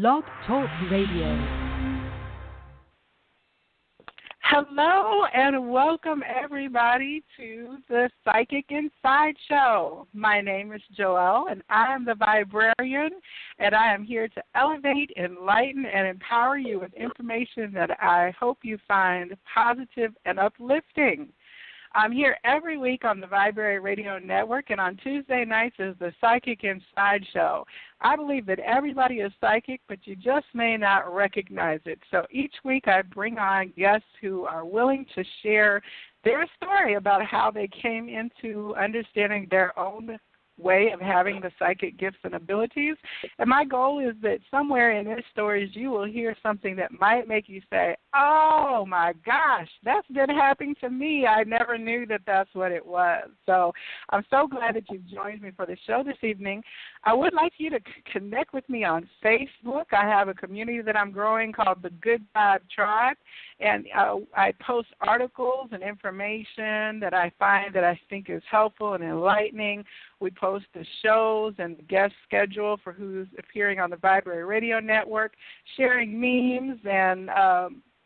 Blog Talk Radio. Hello and welcome everybody to the Psychic Inside Show. My name is Joelle and I am the Viberarian, and I am here to elevate, enlighten, and empower you with information that I hope you find positive and uplifting. I'm here every week on the Viberarian Radio Network, and on Tuesday nights is the Psychic Inside Show. I believe that everybody is psychic, but you just may not recognize it. So each week I bring on guests who are willing to share their story about how they came into understanding their own way of having the psychic gifts and abilities. And my goal is that somewhere in their stories you will hear something that might make you say, oh my gosh, that's been happening to me. I never knew that that's what it was. So I'm so glad that you've joined me for the show this evening. I would like you to connect with me on Facebook. I have a community that I'm growing called the Good Vibe Tribe, and I post articles and information that I find that I think is helpful and enlightening. We post the shows and the guest schedule for who's appearing on the Viberarian Radio Network, sharing memes and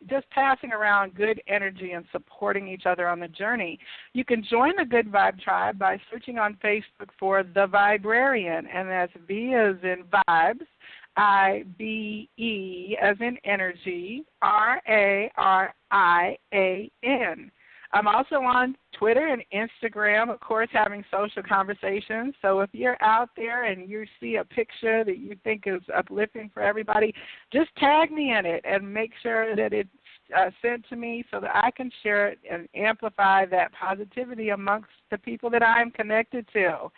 just passing around good energy and supporting each other on the journey. You can join the Good Vibe Tribe by searching on Facebook for The Viberarian, and that's V as in vibes, I-B-E as in energy, R-A-R-I-A-N. I'm also on Twitter and Instagram, of course, having social conversations. So if you're out there and you see a picture that you think is uplifting for everybody, just tag me in it and make sure that it's sent to me so that I can share it and amplify that positivity amongst the people that I'm connected to.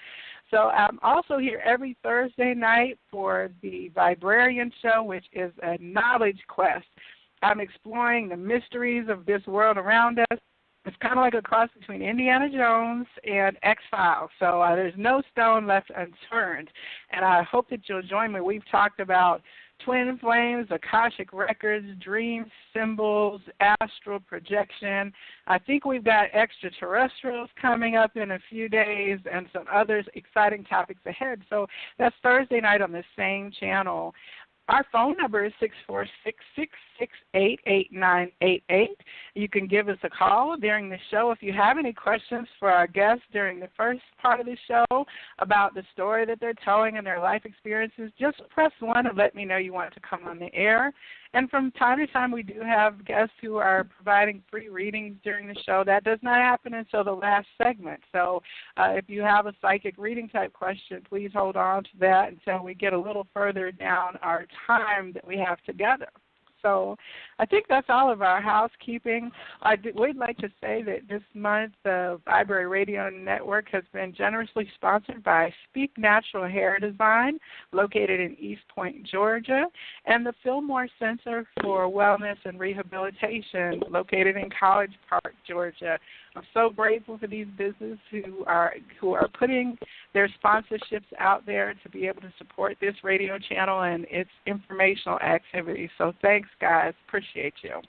So I'm also here every Thursday night for the Viberarian Show, which is a knowledge quest. I'm exploring the mysteries of this world around us. It's kind of like a cross between Indiana Jones and X-Files. So there's no stone left unturned. And I hope that you'll join me. We've talked about twin flames, Akashic records, dreams, symbols, astral projection. I think we've got extraterrestrials coming up in a few days and some other exciting topics ahead. So that's Thursday night on the same channel. Our phone number is 646-668-8988. You can give us a call during the show if you have any questions for our guests during the first part of the show about the story that they're telling and their life experiences. Just press 1 and let me know you want to come on the air. And from time to time, we do have guests who are providing free readings during the show. That does not happen until the last segment. So if you have a psychic reading type question, please hold on to that until we get a little further down our time that we have together. So I think that's all of our housekeeping. We'd like to say that this month the Viberarian Radio Network has been generously sponsored by Speak Natural Hair Design, located in East Point, Georgia, and the Fillmore Center for Wellness and Rehabilitation, located in College Park, Georgia. I'm so grateful for these businesses who are putting their sponsorships out there to be able to support this radio channel and its informational activities. So thanks, guys. Appreciate you.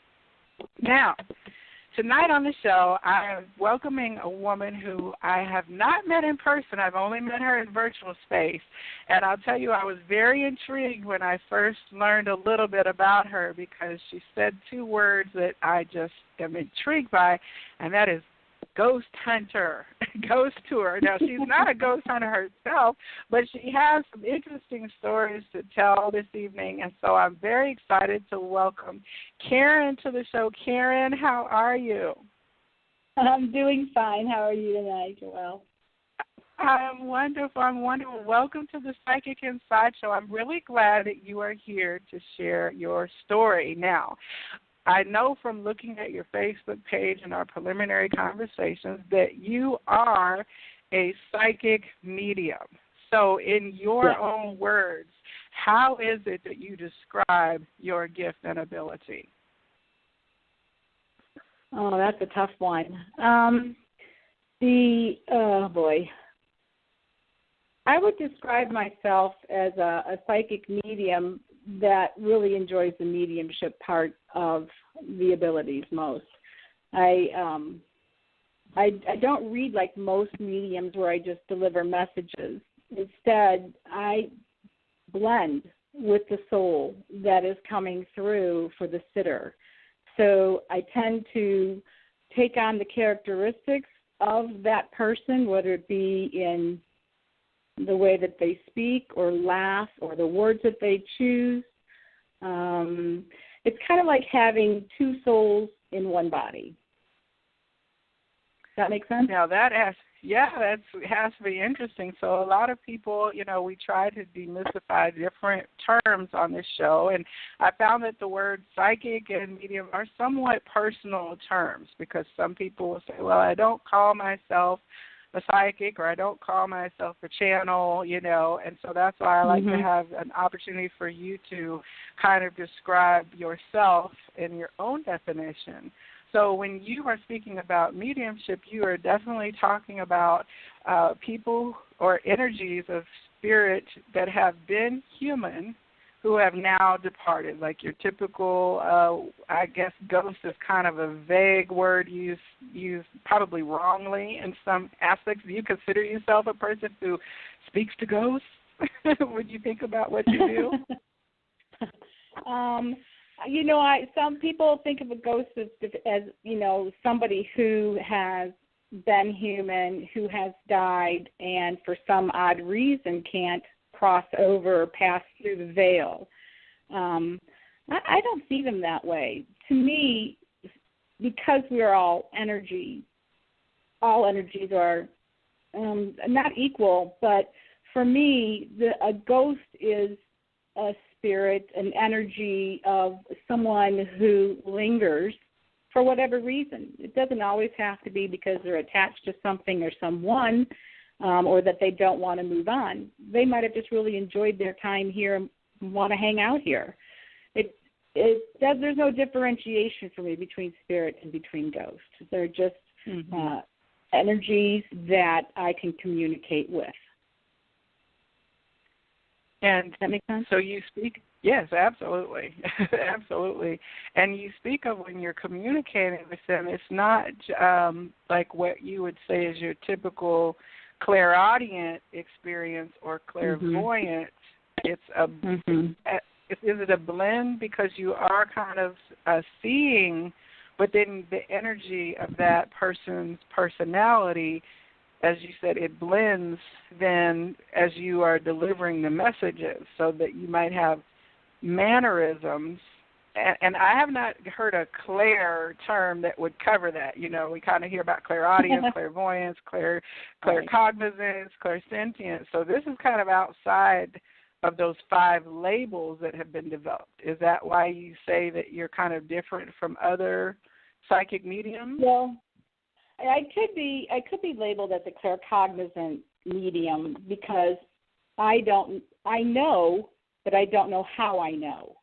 Now, tonight on the show, I am welcoming a woman who I have not met in person. I've only met her in virtual space. And I'll tell you, I was very intrigued when I first learned a little bit about her because she said 2 words that I just am intrigued by, and that is ghost hunter, ghost tour. Now, she's not a ghost hunter herself, but she has some interesting stories to tell this evening, and so I'm very excited to welcome Karen to the show. Karen, how are you? I'm doing fine. How are you tonight, Joelle? I'm wonderful. Welcome to the Psychic Inside Show. I'm really glad that you are here to share your story. Now, I know from looking at your Facebook page and our preliminary conversations that you are a psychic medium. So in your own words, how is it that you describe your gift and ability? Oh, that's a tough one. I would describe myself as a psychic medium that really enjoys the mediumship part of the abilities most. I don't read like most mediums where I just deliver messages. Instead, I blend with the soul that is coming through for the sitter. So I tend to take on the characteristics of that person, whether it be in the way that they speak or laugh or the words that they choose. It's kind of like having two souls in one body. Does that make sense? Now that has to be interesting. So a lot of people, we try to demystify different terms on this show, and I found that the word psychic and medium are somewhat personal terms, because some people will say, well, I don't call myself a psychic, or I don't call myself a channel, and so that's why I like to have an opportunity for you to kind of describe yourself in your own definition. So when you are speaking about mediumship, you are definitely talking about people or energies of spirit that have been human who have now departed, like your typical, I guess ghost is kind of a vague word used probably wrongly in some aspects. Do you consider yourself a person who speaks to ghosts when you think about what you do? Some people think of a ghost as somebody who has been human, who has died, and for some odd reason can't cross over or pass through the veil. I don't see them that way. To me, because we're all energy, all energies are not equal, but for me, a ghost is a spirit, an energy of someone who lingers for whatever reason. It doesn't always have to be because they're attached to something or someone, or that they don't want to move on. They might have just really enjoyed their time here and want to hang out here. There's no differentiation for me between spirit and between ghosts. They're just energies that I can communicate with. And does that make sense? So you speak, yes, absolutely, absolutely. And you speak of when you're communicating with them, it's not like what you would say is your typical clairaudient experience or clairvoyant. It's is it a blend because you are kind of seeing, but then the energy of that person's personality, as you said, it blends then as you are delivering the messages, so that you might have mannerisms. And I have not heard a clair term that would cover that. We kind of hear about clairaudience, clairvoyance, claircognizance, clairsentience. So this is kind of outside of those 5 labels that have been developed. Is that why you say that you're kind of different from other psychic mediums? Well, I could be labeled as a claircognizant medium because I know, but I don't know how I know.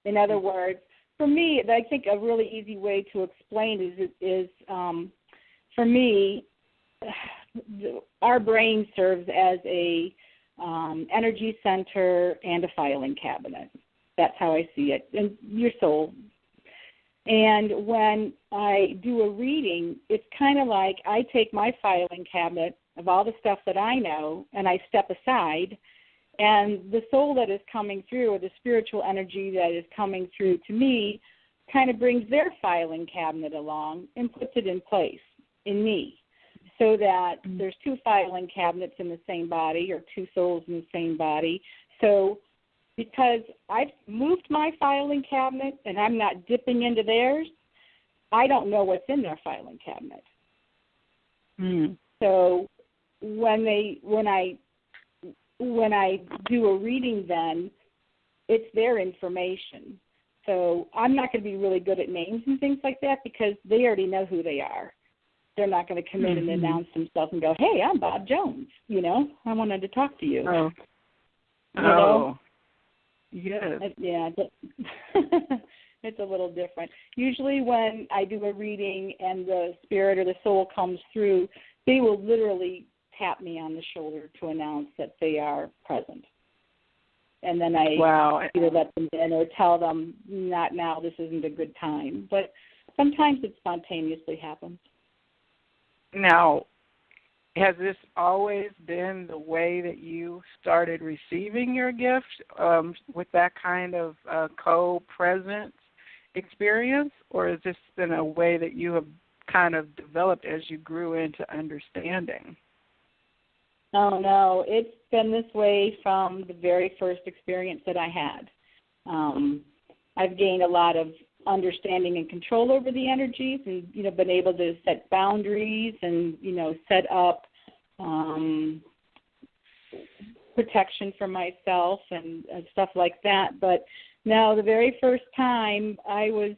In other words, for me, I think a really easy way to explain is for me, our brain serves as a energy center and a filing cabinet. That's how I see it, and your soul. And when I do a reading, it's kind of like I take my filing cabinet of all the stuff that I know, and I step aside, and the soul that is coming through, or the spiritual energy that is coming through to me, kind of brings their filing cabinet along and puts it in place in me, so that there's 2 filing cabinets in the same body, or 2 souls in the same body. So because I've moved my filing cabinet and I'm not dipping into theirs, I don't know what's in their filing cabinet. So when I do a reading, then it's their information. So I'm not going to be really good at names and things like that because they already know who they are. They're not going to come in and announce themselves and go, "Hey, I'm Bob Jones. I wanted to talk to you." Oh. You know? Yes. Yeah. It's a little different. Usually when I do a reading and the spirit or the soul comes through, they will literally tap me on the shoulder to announce that they are present. And then I either let them in or tell them, "Not now, this isn't a good time." But sometimes it spontaneously happens. Now, has this always been the way that you started receiving your gift, with that kind of co-presence experience, or has this been a way that you have kind of developed as you grew into understanding? Oh, no, it's been this way from the very first experience that I had. I've gained a lot of understanding and control over the energies, and, you know, been able to set boundaries and, you know, set up protection for myself and stuff like that. But now the very first time I was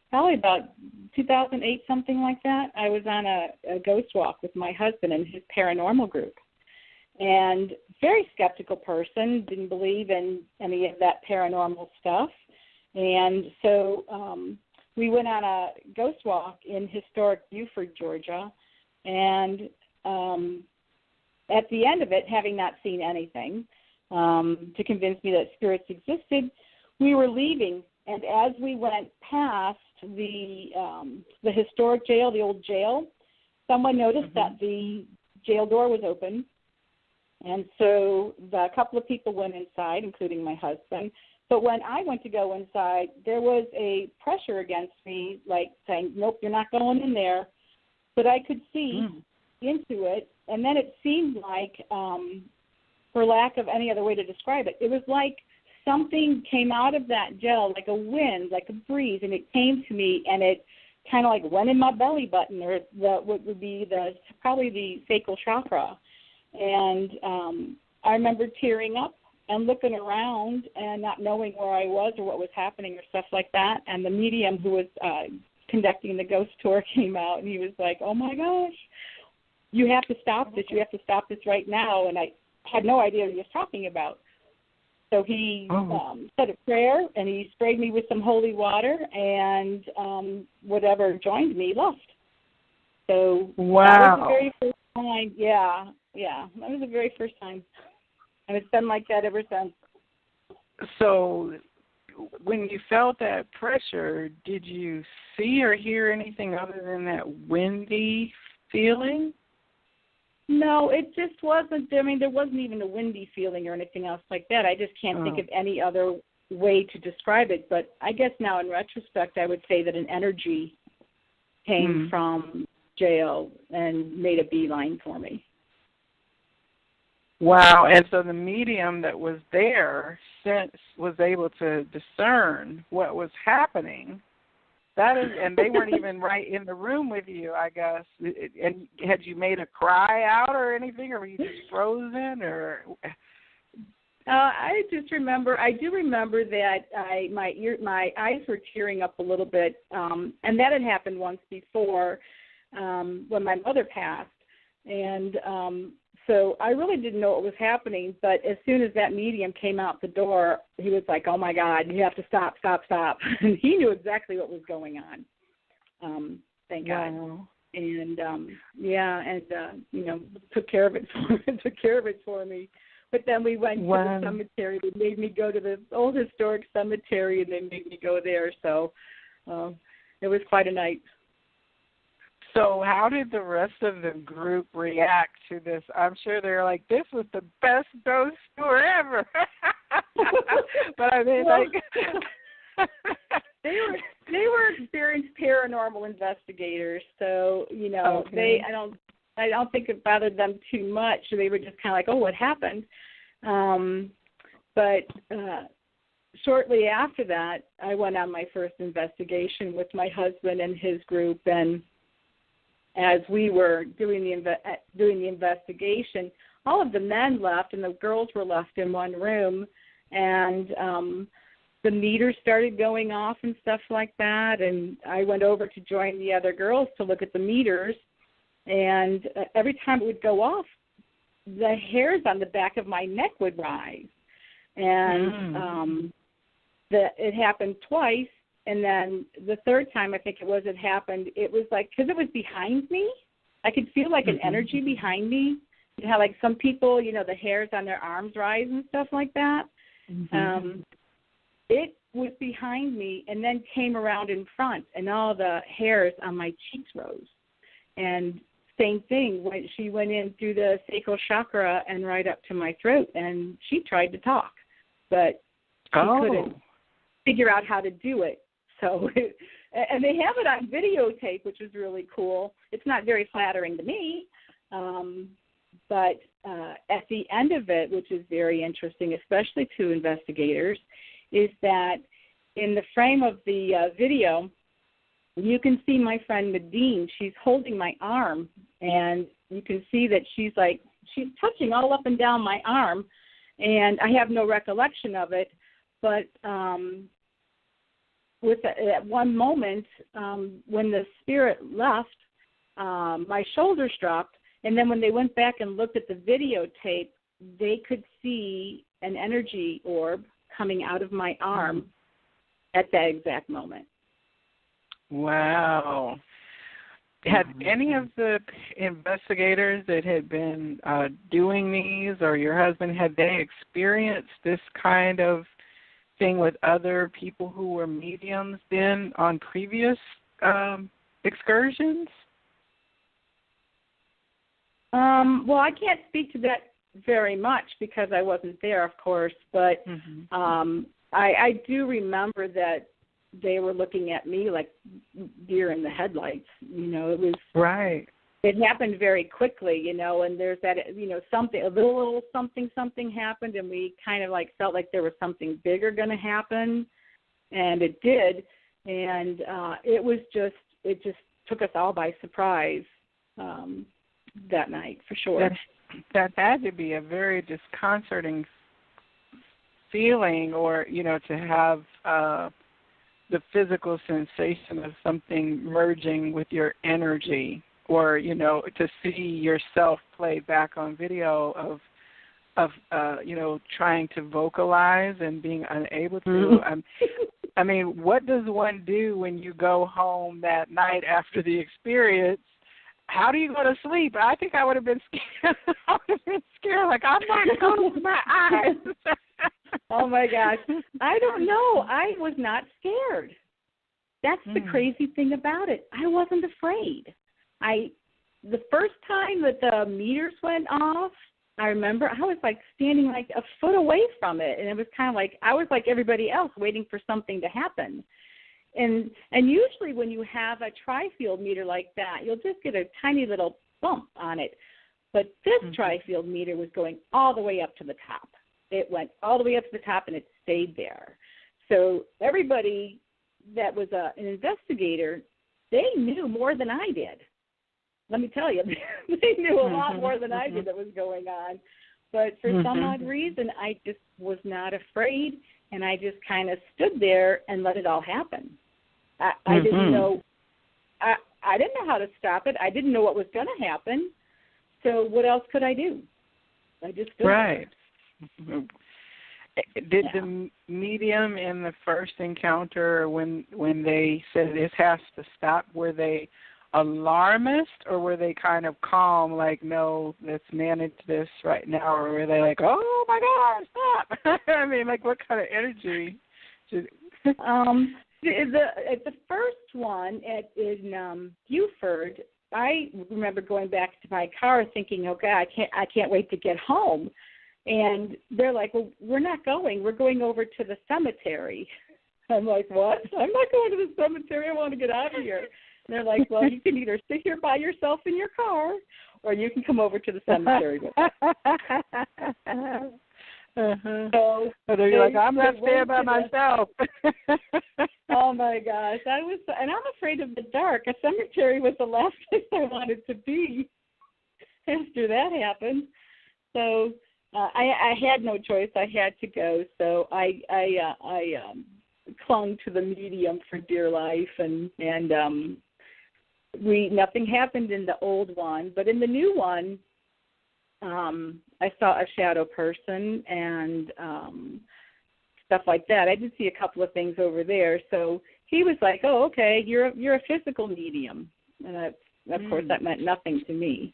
probably about 2008, something like that, I was on a ghost walk with my husband and his paranormal group. And very skeptical person, didn't believe in any of that paranormal stuff. And so we went on a ghost walk in historic Beaufort, Georgia. And at the end of it, having not seen anything to convince me that spirits existed, we were leaving. And as we went past the historic jail, the old jail, someone noticed that the jail door was open. And so a couple of people went inside, including my husband. But when I went to go inside, there was a pressure against me, like saying, nope, you're not going in there. But I could see into it, and then it seemed like, for lack of any other way to describe it, it was like something came out of that gel, like a wind, like a breeze, and it came to me, and it kind of like went in my belly button, or what would be probably the sacral chakra. And I remember tearing up and looking around and not knowing where I was or what was happening or stuff like that. And the medium who was conducting the ghost tour came out, and he was like, oh, my gosh, you have to stop this. You have to stop this right now. And I had no idea what he was talking about. So he said a prayer, and he sprayed me with some holy water, and whatever joined me left. So that was the very first time. Yeah, that was the very first time. And it's been like that ever since. So when you felt that pressure, did you see or hear anything other than that windy feeling? No, it just wasn't. I mean, there wasn't even a windy feeling or anything else like that. I just can't think of any other way to describe it. But I guess now in retrospect, I would say that an energy came from jail and made a beeline for me. Wow, and so the medium that was there was able to discern what was happening. That is, and they weren't even right in the room with you, I guess. And had you made a cry out or anything, or were you just frozen? Or I do remember that my eyes were tearing up a little bit, and that had happened once before when my mother passed, and so I really didn't know what was happening. But as soon as that medium came out the door, he was like, "Oh my God, you have to stop!" And he knew exactly what was going on. Thank God. And took care of it for me. But then we went to the cemetery. They made me go to the old historic cemetery, and they made me go there. So it was quite a night. So how did the rest of the group react to this? I'm sure they're like, this was the best ghost tour ever. But I mean, they were experienced paranormal investigators, so I don't think it bothered them too much. They were just kind of like, oh, what happened? But shortly after that, I went on my first investigation with my husband and his group, and as we were doing the investigation, all of the men left and the girls were left in one room, and the meters started going off and stuff like that, and I went over to join the other girls to look at the meters, and every time it would go off, the hairs on the back of my neck would rise, and it happened twice. And then the third time, I think it happened, it was like, because it was behind me, I could feel like an energy behind me. You know how, like, some people, the hairs on their arms rise and stuff like that. It was behind me and then came around in front, and all the hairs on my cheeks rose. And same thing. When she went in through the sacral chakra and right up to my throat, and she tried to talk, but she couldn't figure out how to do it. So, and they have it on videotape, which is really cool. It's not very flattering to me, but at the end of it, which is very interesting, especially to investigators, is that in the frame of the video, you can see my friend Nadine. She's holding my arm, and you can see that she's touching all up and down my arm, and I have no recollection of it. But at one moment, when the spirit left, my shoulders dropped, and then when they went back and looked at the videotape, they could see an energy orb coming out of my arm at that exact moment. Wow. Had any of the investigators that had been doing these, or your husband, had they experienced this kind of thing with other people who were mediums then on previous excursions? Well, I can't speak to that very much because I wasn't there, of course, but I do remember that they were looking at me like deer in the headlights. You know, it was right. It happened very quickly, and there's that, something, a little something happened, and we kind of felt like there was something bigger going to happen, and it did, and it just took us all by surprise that night, for sure. That had to be a very disconcerting feeling, or, to have the physical sensation of something merging with your energy, or, to see yourself played back on video of trying to vocalize and being unable to. I mean, what does one do when you go home that night after the experience? How do you go to sleep? I think I would have been scared. I would have been scared, like, I'm not going to open my eyes. Oh, my gosh. I don't know. I was not scared. That's the crazy thing about it. I wasn't afraid. The first time that the meters went off, I remember I was standing a foot away from it, and it was kind of I was like everybody else waiting for something to happen. And usually when you have a tri-field meter like that, you'll just get a tiny little bump on it. But this tri-field meter was going all the way up to the top. It went all the way up to the top, and it stayed there. So everybody that was an investigator, they knew more than I did. Let me tell you, they knew a lot more than I did that was going on. But for some odd reason, I just was not afraid, and I just kind of stood there and let it all happen. I didn't know. I didn't know how to stop it. I didn't know what was going to happen. So what else could I do? I just stood there. Did the medium in the first encounter, when they said this has to stop, were they alarmist, or were they kind of calm, like, no, let's manage this right now, or were they like, oh my God, stop? I mean, what kind of energy? The first one in Beaufort, I remember going back to my car thinking, okay, I can't wait to get home. And they're like, well, we're not going. We're going over to the cemetery. I'm like, what? I'm not going to the cemetery. I want to get out of here. And they're like, well, you can either sit here by yourself in your car, or you can come over to the cemetery with us. So you're like, I'm not staying by myself. Oh my gosh, and I'm afraid of the dark. A cemetery was the last place I wanted to be after that happened. So I had no choice. I had to go. So I clung to the medium for dear life, and nothing happened in the old one, but in the new one, I saw a shadow person and stuff like that. I did see a couple of things over there. So he was like, "Oh, okay, you're a physical medium," and of course that meant nothing to me.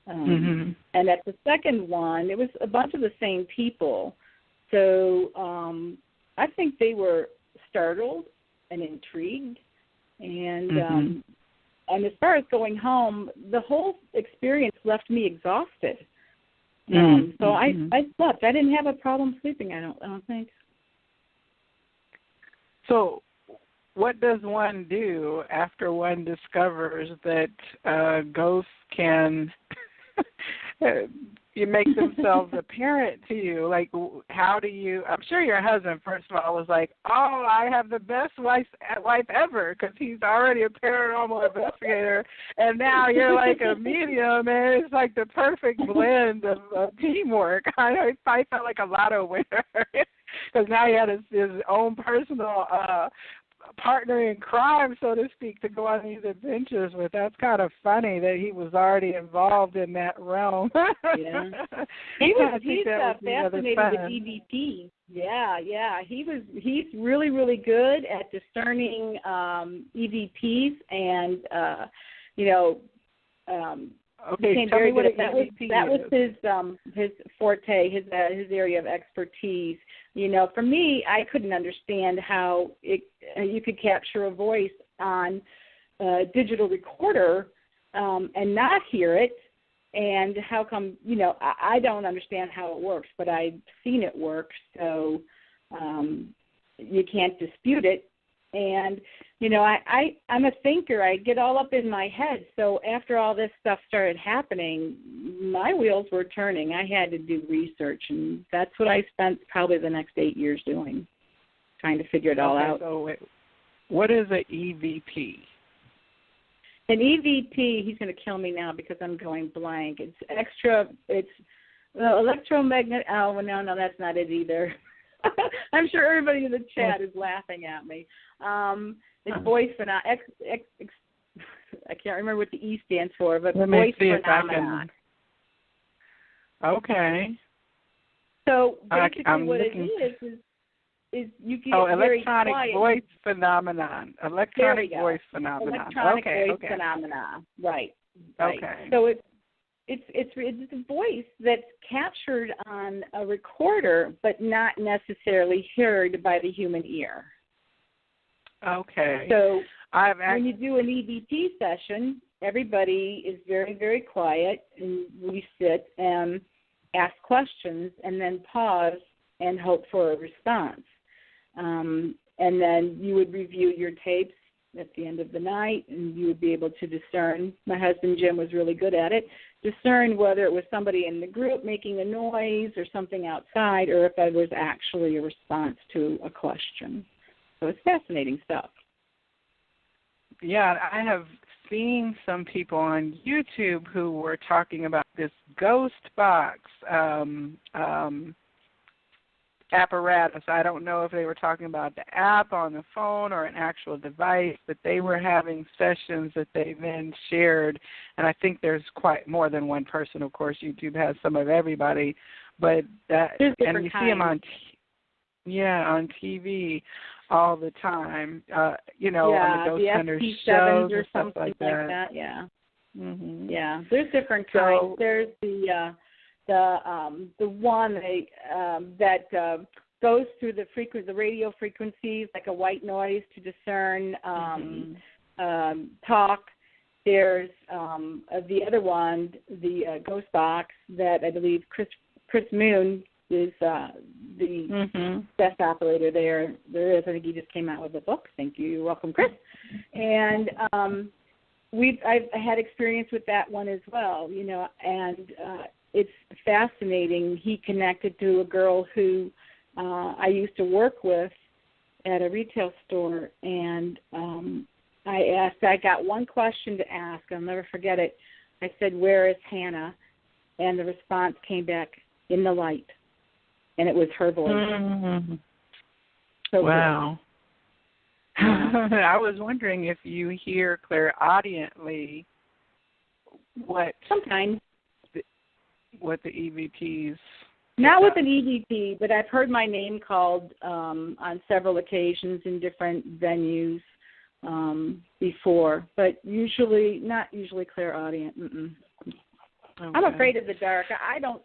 And at the second one, it was a bunch of the same people. So I think they were startled and intrigued, and and as far as going home, the whole experience left me exhausted. So I slept. I didn't have a problem sleeping. I don't think. So, what does one do after one discovers that ghosts can you make themselves apparent to you? Like, how do you? I'm sure your husband, first of all, was like, "Oh, I have the best wife ever," because he's already a paranormal investigator, and now you're like a medium, and it's like the perfect blend of teamwork. I felt like a lotto winner because now he had his own personal partner in crime, so to speak, to go on these adventures with. That's kind of funny that he was already involved in that realm. Yeah, he's fascinated with EVPs. Yeah, he's really, really good at discerning EVPs, and okay, tell me what that was his forte, his area of expertise. For me, I couldn't understand how you could capture a voice on a digital recorder and not hear it, and how come, I don't understand how it works, but I've seen it work, so you can't dispute it. And, I'm a thinker. I get all up in my head. So after all this stuff started happening, my wheels were turning. I had to do research, and that's what I spent probably the next 8 years doing, trying to figure it all out. So wait, what is an EVP? An EVP, he's going to kill me now because I'm going blank. It's electromagnetic. Oh, no, that's not it either. I'm sure everybody in the chat is laughing at me. It's voice phenomenon. I can't remember what the E stands for, but voice phenomenon. Okay. So basically, what it is you get very quiet. Electronic voice phenomenon. Electronic voice phenomenon. Electronic voice phenomenon. Right. Okay. So it's a voice that's captured on a recorder, but not necessarily heard by the human ear. Okay. So when you do an EVP session, everybody is very, very quiet, and we sit and ask questions and then pause and hope for a response. And then you would review your tapes at the end of the night, and you would be able to discern. My husband, Jim, was really good at it. Discern whether it was somebody in the group making a noise or something outside, or if it was actually a response to a question. So it's fascinating stuff. Yeah, I have seen some people on YouTube who were talking about this ghost box apparatus. I don't know if they were talking about the app on the phone or an actual device, but they were having sessions that they then shared. And I think there's quite more than one person. Of course, YouTube has some of everybody, but and you see them on TV all the time. On the Ghost Hunters shows or stuff like that. Yeah. Mm-hmm. Yeah, there's different kinds. There's the one that goes through the radio frequencies, like a white noise, to discern talk. There's the other one, the ghost box, that I believe Chris Moon is the best operator there. There is. I think he just came out with a book. Thank you. You're welcome, Chris. And I've had experience with that one as well, and it's fascinating. He connected to a girl who I used to work with at a retail store, and I got one question to ask. I'll never forget it. I said, "Where is Hannah?" And the response came back, "In the light." And it was her voice. Mm-hmm. So wow. I was wondering if you hear clairaudiently sometimes what the EVPs. Not with an EVP, but I've heard my name called on several occasions in different venues before, but not usually clairaudient. Okay. I'm afraid of the dark. I don't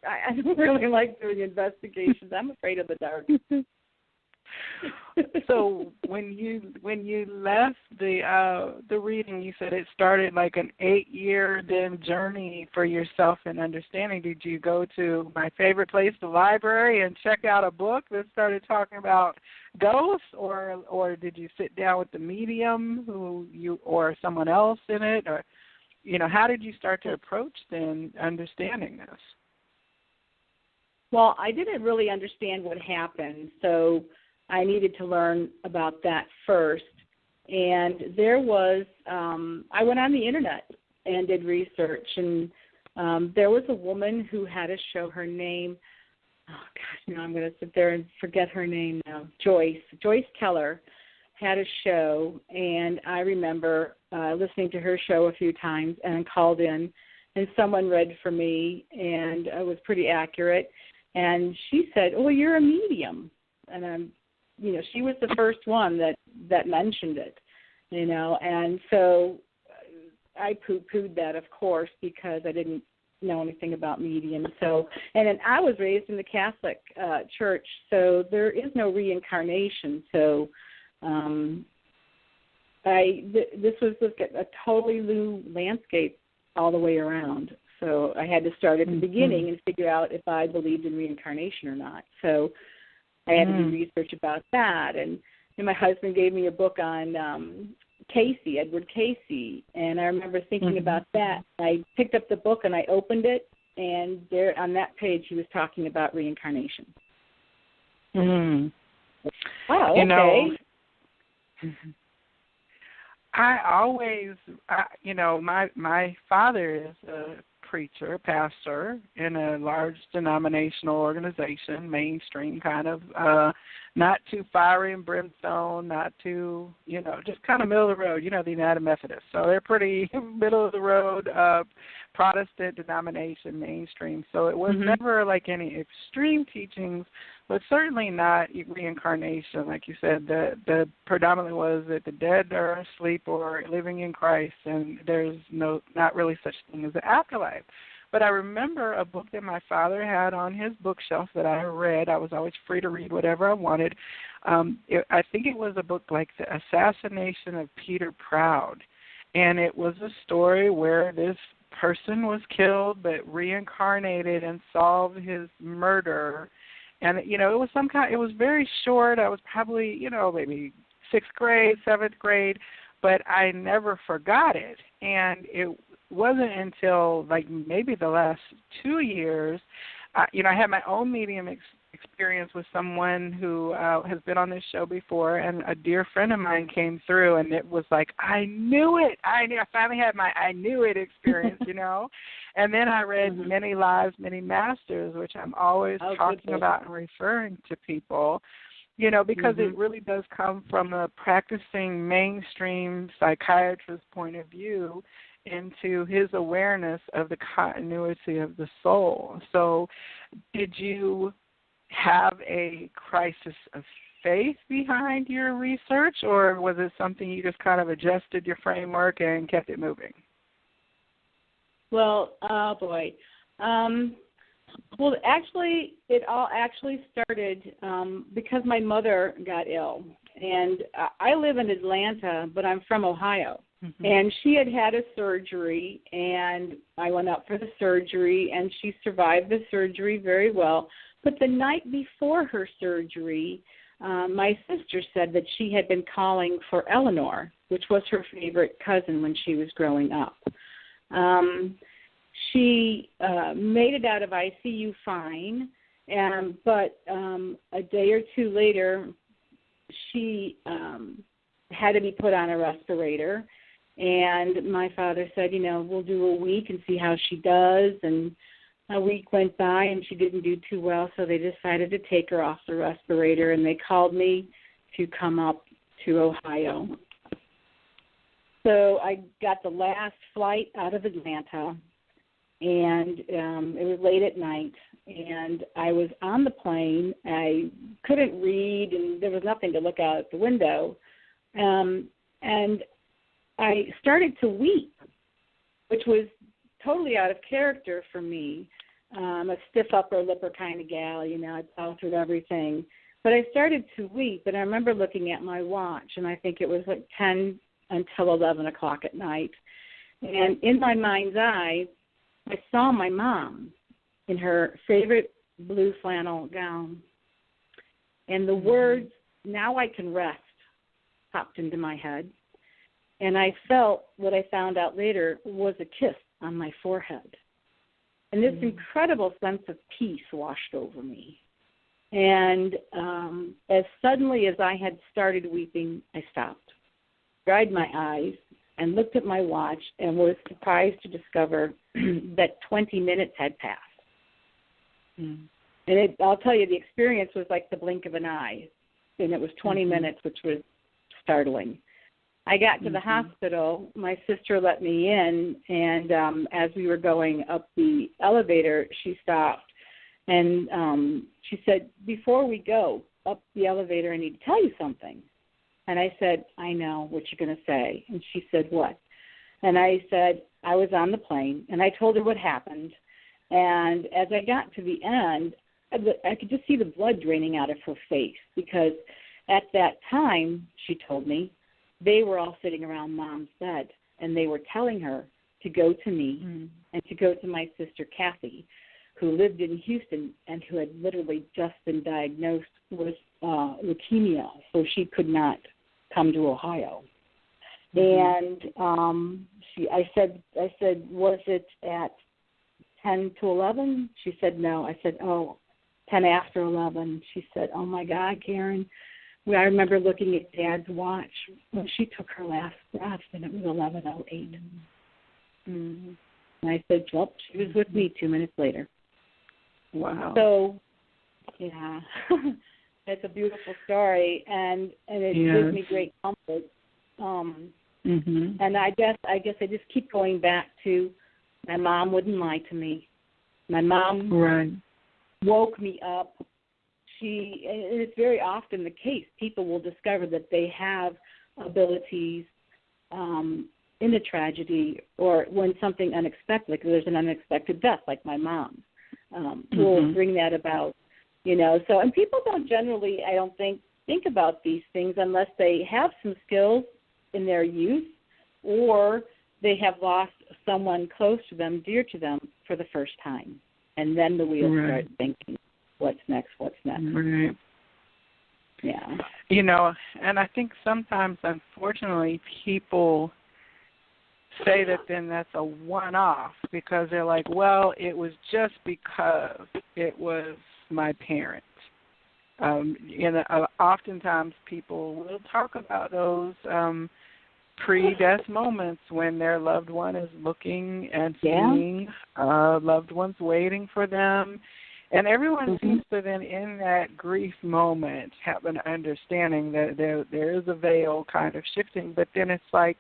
really like doing investigations. I'm afraid of the dark. So when you left the reading, you said it started like an 8-year then journey for yourself in understanding. Did you go to my favorite place, the library, and check out a book that started talking about ghosts, or did you sit down with the medium or someone else in it, or how did you start to approach then understanding this? Well, I didn't really understand what happened, so I needed to learn about that first. And there was, I went on the internet and did research, and there was a woman who had a show. Her name, I'm going to sit there and forget her name now. Joyce Keller had a show, and I remember listening to her show a few times and called in, and someone read for me, and it was pretty accurate. And she said, "Oh, you're a medium," and she was the first one that mentioned it, and so I poo-pooed that, of course, because I didn't know anything about mediums. So, and then I was raised in the Catholic Church, so there is no reincarnation. So, this was a totally new landscape all the way around. So I had to start at the beginning and figure out if I believed in reincarnation or not. So I had to do research about that. And my husband gave me a book on Edward Casey, and I remember thinking about that. I picked up the book and I opened it, and there on that page he was talking about reincarnation. Wow, okay. I always, my father is a preacher, pastor in a large denominational organization, mainstream kind of, not too fiery and brimstone, not too, just kind of middle of the road, the United Methodists. So they're pretty middle of the road, Protestant denomination, mainstream. So it was never like any extreme teachings, but certainly not reincarnation. Like you said, the predominantly was that the dead are asleep or living in Christ, and there's not really such thing as the afterlife. But I remember a book that my father had on his bookshelf that I read. I was always free to read whatever I wanted. I think it was a book like The Assassination of Peter Proud, and it was a story where this person was killed but reincarnated and solved his murder. And, it was it was very short. I was probably, maybe 6th grade, 7th grade, but I never forgot it. And it wasn't until like maybe the last 2 years, I had my own medium experience with someone who has been on this show before, and a dear friend of mine came through, and it was like, I knew it. I finally had my I knew it experience, And then I read Many Lives, Many Masters, which I'm always talking about and referring to people, because it really does come from a practicing mainstream psychiatrist point of view into his awareness of the continuity of the soul. So did you have a crisis of faith behind your research, or was it something you just kind of adjusted your framework and kept it moving? Well, oh boy. Well, actually, it all started because my mother got ill. And I live in Atlanta, but I'm from Ohio. And she had a surgery, and I went up for the surgery, and she survived the surgery very well. But the night before her surgery, my sister said that she had been calling for Eleanor, which was her favorite cousin when she was growing up. She made it out of ICU fine, but a day or two later, she had to be put on a respirator. And my father said, we'll do a week and see how she does. And a week went by, and she didn't do too well, so they decided to take her off the respirator, and they called me to come up to Ohio. So I got the last flight out of Atlanta, and it was late at night, and I was on the plane. I couldn't read, and there was nothing to look out at the window. And I started to weep, which was totally out of character for me. I'm a stiff upper lipper kind of gal, I plow through everything. But I started to weep, and I remember looking at my watch, and I think it was like 10 until 11 o'clock at night. And in my mind's eye, I saw my mom in her favorite blue flannel gown. And the words, "Now I can rest," popped into my head. And I felt what I found out later was a kiss on my forehead. And this incredible sense of peace washed over me. And as suddenly as I had started weeping, I stopped, dried my eyes, and looked at my watch and was surprised to discover that 20 minutes had passed. And I'll tell you, the experience was like the blink of an eye. And it was 20 minutes, which was startling. I got to the hospital. My sister let me in, and as we were going up the elevator, she stopped. And she said, "Before we go up the elevator, I need to tell you something." And I said, "I know what you're going to say." And she said, "What?" And I said, "I was on the plane," and I told her what happened. And as I got to the end, I could just see the blood draining out of her face, because at that time, she told me, they were all sitting around Mom's bed, and they were telling her to go to me and to go to my sister Kathy, who lived in Houston and who had literally just been diagnosed with leukemia, so she could not come to Ohio. And I said, "Was it at 10 to 11? She said, "No." I said, 10 after 11. She said, "Oh, my God, Karen." I remember looking at Dad's watch when she took her last breath, and it was 11:08. And I said, "Well, she was with me 2 minutes later." Wow. So, yeah, it's a beautiful story, and it gives me great comfort. And I guess I just keep going back to my mom wouldn't lie to me. My mom woke me up. And it's very often the case. People will discover that they have abilities in a tragedy or when something unexpected, like there's an unexpected death, like my mom, will bring that about, So, and people don't generally, I don't think about these things unless they have some skills in their youth or they have lost someone close to them, dear to them, for the first time. And then the wheels start thinking, what's next? Right. Yeah. And I think sometimes, unfortunately, people say that then that's a one-off because they're like, well, it was just because it was my parent. Oftentimes people will talk about those pre-death moments when their loved one is looking and seeing loved ones waiting for them. And everyone seems to then, in that grief moment, have an understanding that there is a veil kind of shifting, but then it's like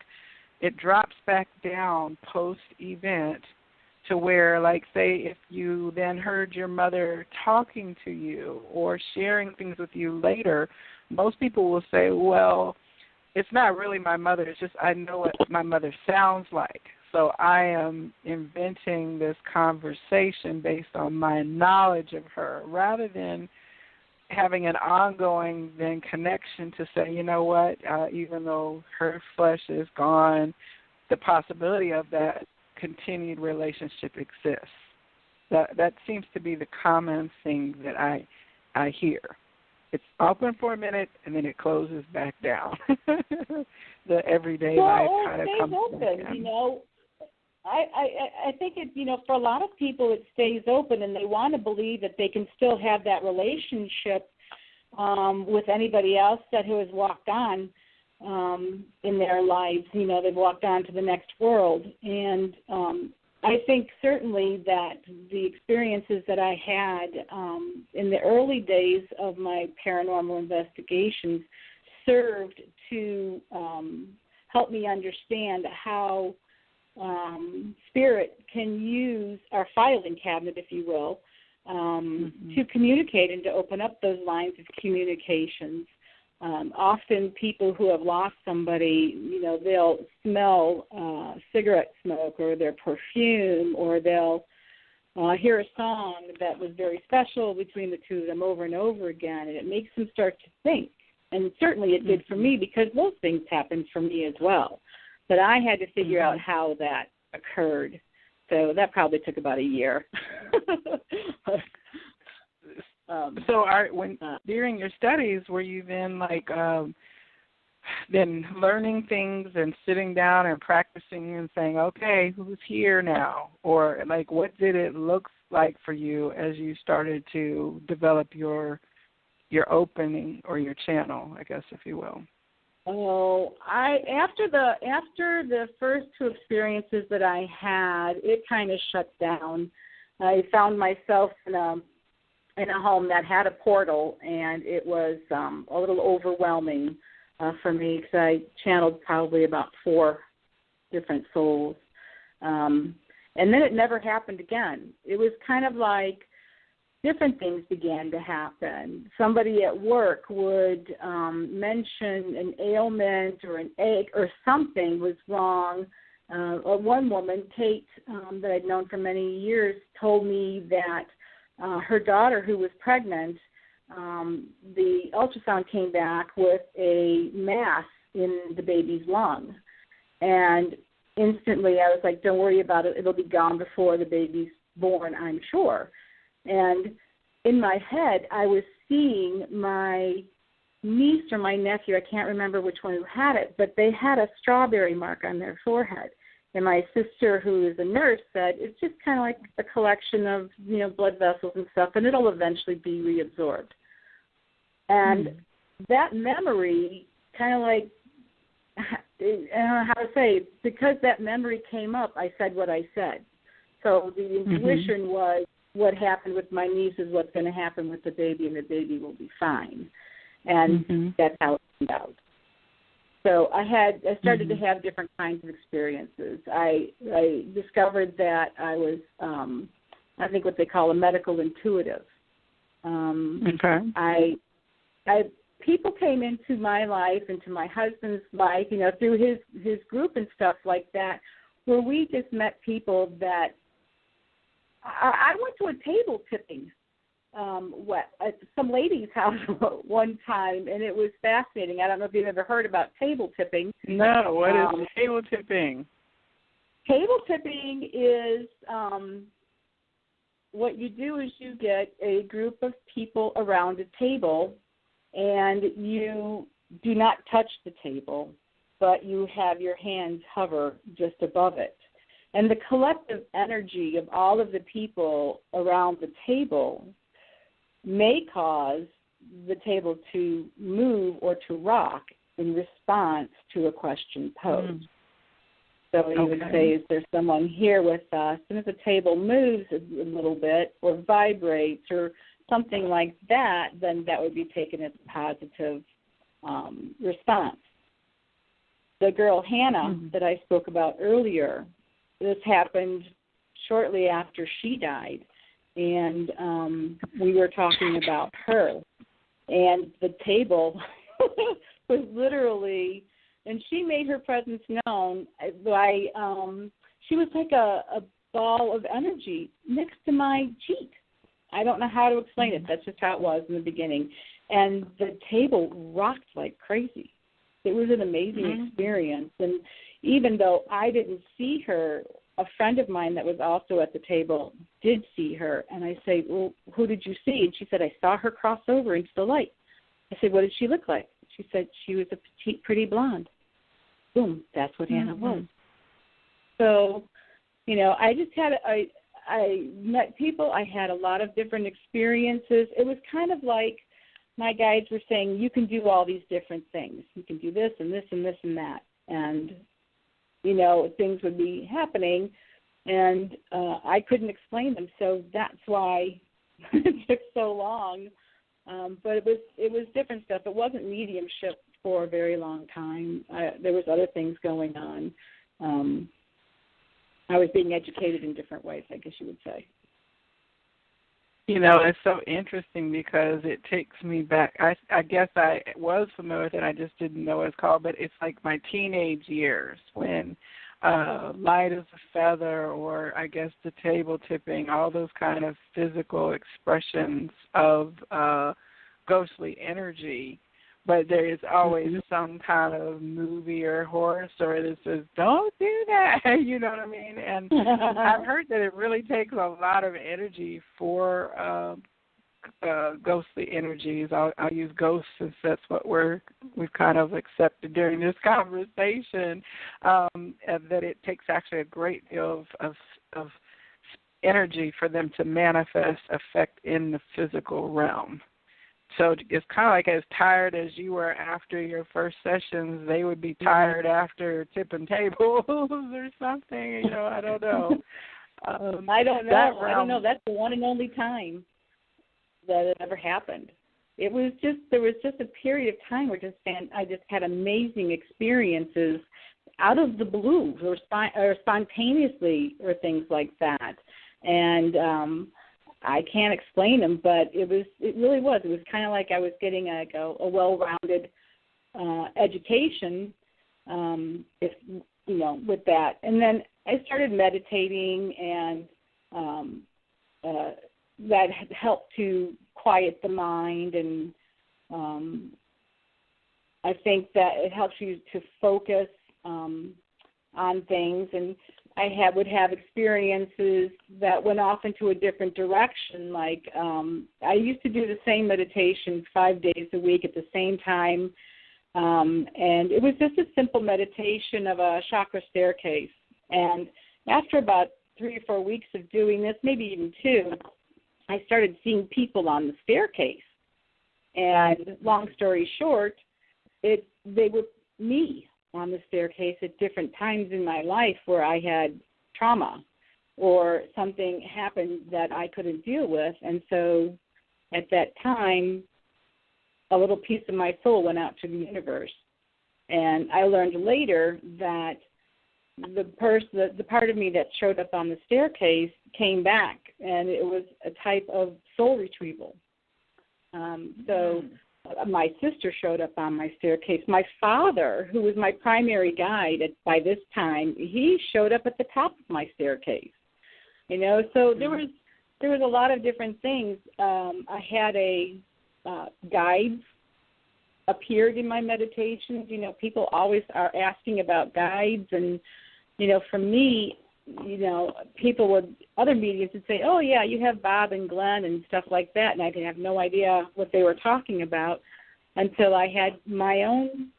it drops back down post-event to where, like, say, if you then heard your mother talking to you or sharing things with you later, most people will say, well, it's not really my mother, it's just I know what my mother sounds like. So I am inventing this conversation based on my knowledge of her rather than having an ongoing then connection to say, you know what, even though her flesh is gone, the possibility of that continued relationship exists. That seems to be the common thing that I hear. It's open for a minute and then it closes back down. The everyday life kind of comes open, I think it, for a lot of people it stays open and they want to believe that they can still have that relationship with anybody else who has walked on in their lives. They've walked on to the next world. And I think certainly that the experiences that I had in the early days of my paranormal investigations served to help me understand how spirit can use our filing cabinet, if you will, to communicate and to open up those lines of communications. Often people who have lost somebody, they'll smell cigarette smoke or their perfume, or they'll I hear a song that was very special between the two of them over and over again, and it makes them start to think. And certainly it did for me, because those things happened for me as well. But I had to figure out how that occurred. So that probably took about a year. During your studies, were you then then learning things and sitting down and practicing and saying, okay, who's here now? Or what did it look like for you as you started to develop your opening or your channel, I guess, if you will? Oh, after the first two experiences that I had, it kind of shut down. I found myself in a home that had a portal, and it was a little overwhelming for me, because I channeled probably about 4 different souls. And then it never happened again. It was kind of like different things began to happen. Somebody at work would mention an ailment or an ache or something was wrong. One woman, Kate, that I'd known for many years, told me that her daughter, who was pregnant, the ultrasound came back with a mass in the baby's lung. And instantly I was like, don't worry about it. It'll be gone before the baby's born, I'm sure. And in my head, I was seeing my niece or my nephew, I can't remember which one who had it, but they had a strawberry mark on their forehead. And my sister, who is a nurse, said, it's just kind of like a collection of, blood vessels and stuff, and it'll eventually be reabsorbed. And that memory kind of I don't know how to say, because that memory came up, I said what I said. So the intuition was, what happened with my niece is what's going to happen with the baby, and the baby will be fine. And that's how it turned out. So I started to have different kinds of experiences. I discovered that I was, I think what they call a medical intuitive. People came into my life, into my husband's life, through his group and stuff like that, where we just met people that I went to a table tipping at some lady's house one time, and it was fascinating. I don't know if you've ever heard about table tipping. No, what is table tipping? Table tipping is what you do is you get a group of people around a table, and you do not touch the table, but you have your hands hover just above it. And the collective energy of all of the people around the table may cause the table to move or to rock in response to a question posed. So you would say, is there someone here with us? And if the table moves a little bit or vibrates or something like that, then that would be taken as a positive response. The girl Hannah that I spoke about earlier, this happened shortly after she died, and we were talking about her, and the table was literally, and she made her presence known by, she was like a ball of energy next to my cheek. I don't know how to explain it. That's just how it was in the beginning. And the table rocked like crazy. It was an amazing experience. And even though I didn't see her, a friend of mine that was also at the table did see her. And I say, well, who did you see? And she said, I saw her cross over into the light. I said, what did she look like? She said she was a petite, pretty blonde. Boom, that's what Hannah was. So, I just had, I met people. I had a lot of different experiences. It was kind of like my guides were saying, you can do all these different things. You can do this and this and this and that. And, things would be happening, and I couldn't explain them. So that's why it took so long. But it was different stuff. It wasn't mediumship for a very long time. There was other things going on. I was being educated in different ways, I guess you would say. It's so interesting because it takes me back. I guess I was familiar with it. I just didn't know what it's called, but it's like my teenage years when light as a feather, or I guess the table tipping, all those kind of physical expressions of ghostly energy. But there is always some kind of movie or horror story that says, don't do that, you know what I mean? And I've heard that it really takes a lot of energy for ghostly energies. I'll use ghosts since that's what we've kind of accepted during this conversation, and that it takes actually a great deal of energy for them to manifest effect in the physical realm. So it's kind of like as tired as you were after your first sessions, they would be tired after tipping tables or something. You know, I don't know. I don't know. I don't know. That's the one and only time that it ever happened. There was just a period of time where I just had amazing experiences out of the blue or spontaneously or things like that. And I can't explain them, but it really was. It was kind of like I was getting a well-rounded education, with that. And then I started meditating, and that helped to quiet the mind, and I think that it helps you to focus on things. And I would have experiences that went off into a different direction. Like I used to do the same meditation 5 days a week at the same time, and it was just a simple meditation of a chakra staircase. And after about 3 or 4 weeks of doing this, maybe even 2, I started seeing people on the staircase. And long story short, they were me on the staircase at different times in my life where I had trauma or something happened that I couldn't deal with. And so at that time, a little piece of my soul went out to the universe. And I learned later that the part of me that showed up on the staircase came back, and it was a type of soul retrieval. My sister showed up on my staircase. My father, who was my primary guide by this time, he showed up at the top of my staircase. So there was a lot of different things. I had guides appeared in my meditations. People always are asking about guides, and for me, other mediums would say, oh, yeah, you have Bob and Glenn and stuff like that, and I didn't have no idea what they were talking about until I had my own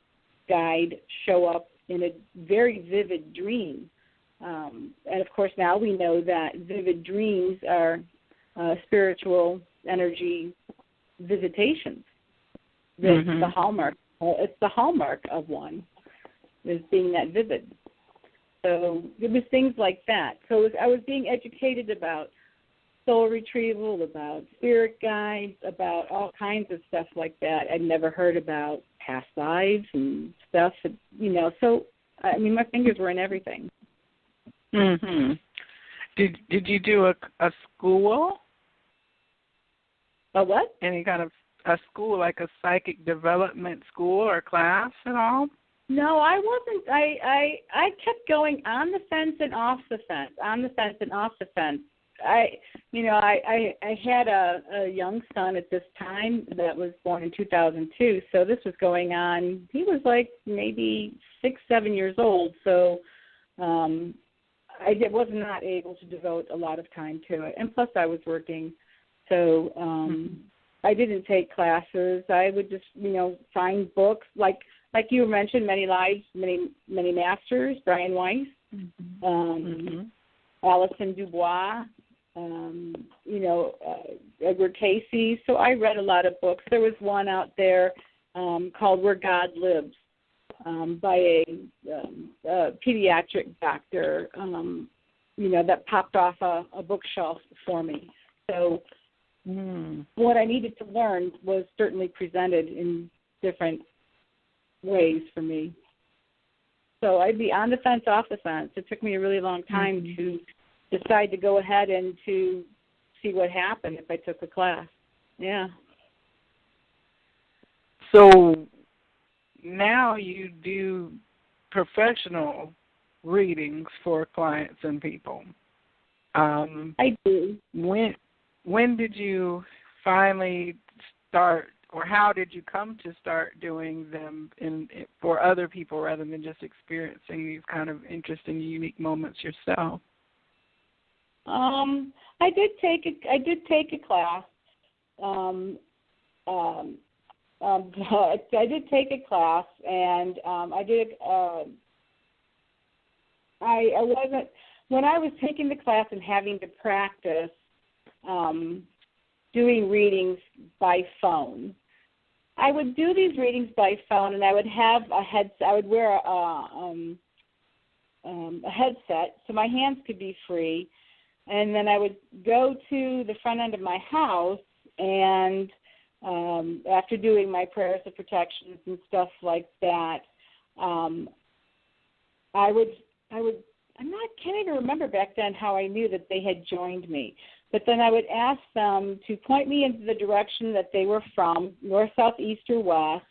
guide show up in a very vivid dream. And, of course, now we know that vivid dreams are spiritual energy visitations. It's the hallmark. It's the hallmark of one, is being that vivid. So it was things like that. So I was being educated about soul retrieval, about spirit guides, about all kinds of stuff like that. I'd never heard about past lives and stuff, So, my fingers were in everything. Mm-hmm. Did you do a school? A what? Any kind of a school, like a psychic development school or class at all? No, I wasn't. I kept going on the fence and off the fence, on the fence and off the fence. I had a young son at this time that was born in 2002, so this was going on. He was like maybe 6-7 years old, so I was not able to devote a lot of time to it. And plus, I was working, so I didn't take classes. I would just find books like you mentioned, Many Lives, Many Masters, Brian Weiss, Alison Dubois, Edward Casey. So I read a lot of books. There was one out there called Where God Lives by a pediatric doctor, that popped off a bookshelf for me. So what I needed to learn was certainly presented in different ways for me. So I'd be on the fence, off the fence. It took me a really long time to decide to go ahead and to see what happened if I took the class. Yeah. So now you do professional readings for clients and people. I do. When did you finally start, or how did you come to start doing them for other people rather than just experiencing these kind of interesting, unique moments yourself? I did take a class. I did take a class, and I wasn't, when I was taking the class and having to practice doing readings by phone. I would do these readings by phone, and I would have I would wear a headset so my hands could be free, and then I would go to the front end of my house, and after doing my prayers of protections and stuff like that, can't even remember back then how I knew that they had joined me. But then I would ask them to point me into the direction that they were from, north, south, east, or west,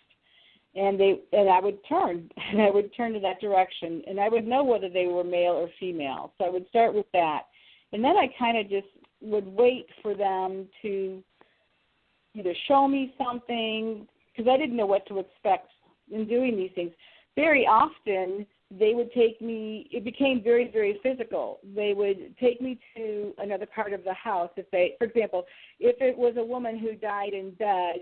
and I would turn, to that direction, and I would know whether they were male or female. So I would start with that. And then I kind of just would wait for them to either show me something, because I didn't know what to expect in doing these things. Very often, they would take me, it became very, very physical. They would take me to another part of the house. For example, if it was a woman who died in bed,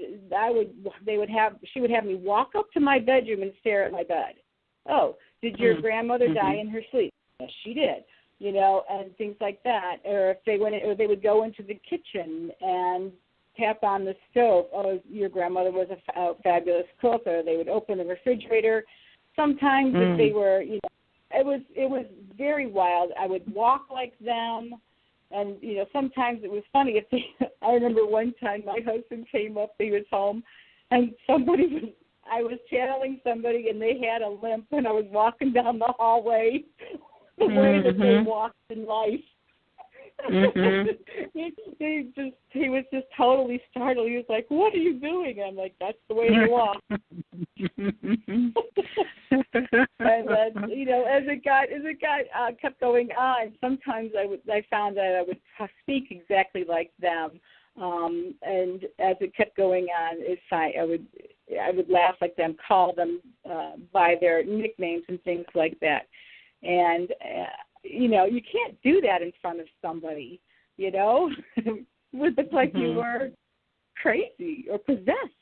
she would have me walk up to my bedroom and stare at my bed. Oh, did your grandmother die in her sleep? Yes, she did. And things like that. Or if they would go into the kitchen and tap on the stove. Oh, your grandmother was a fabulous cook. Or they would open the refrigerator. Sometimes if they were, it was very wild. I would walk like them, and sometimes it was funny. I remember one time my husband came up. He was home, and I was channeling somebody, and they had a limp, and I was walking down the hallway the way that they walked in life. He was just totally startled. He was like, "What are you doing?" I'm like, "That's the way you walk." And as it kept going on, sometimes I found that I would speak exactly like them, and as it kept going on, I would laugh like them, call them by their nicknames and things like that, and. You can't do that in front of somebody, It would look like you were crazy or possessed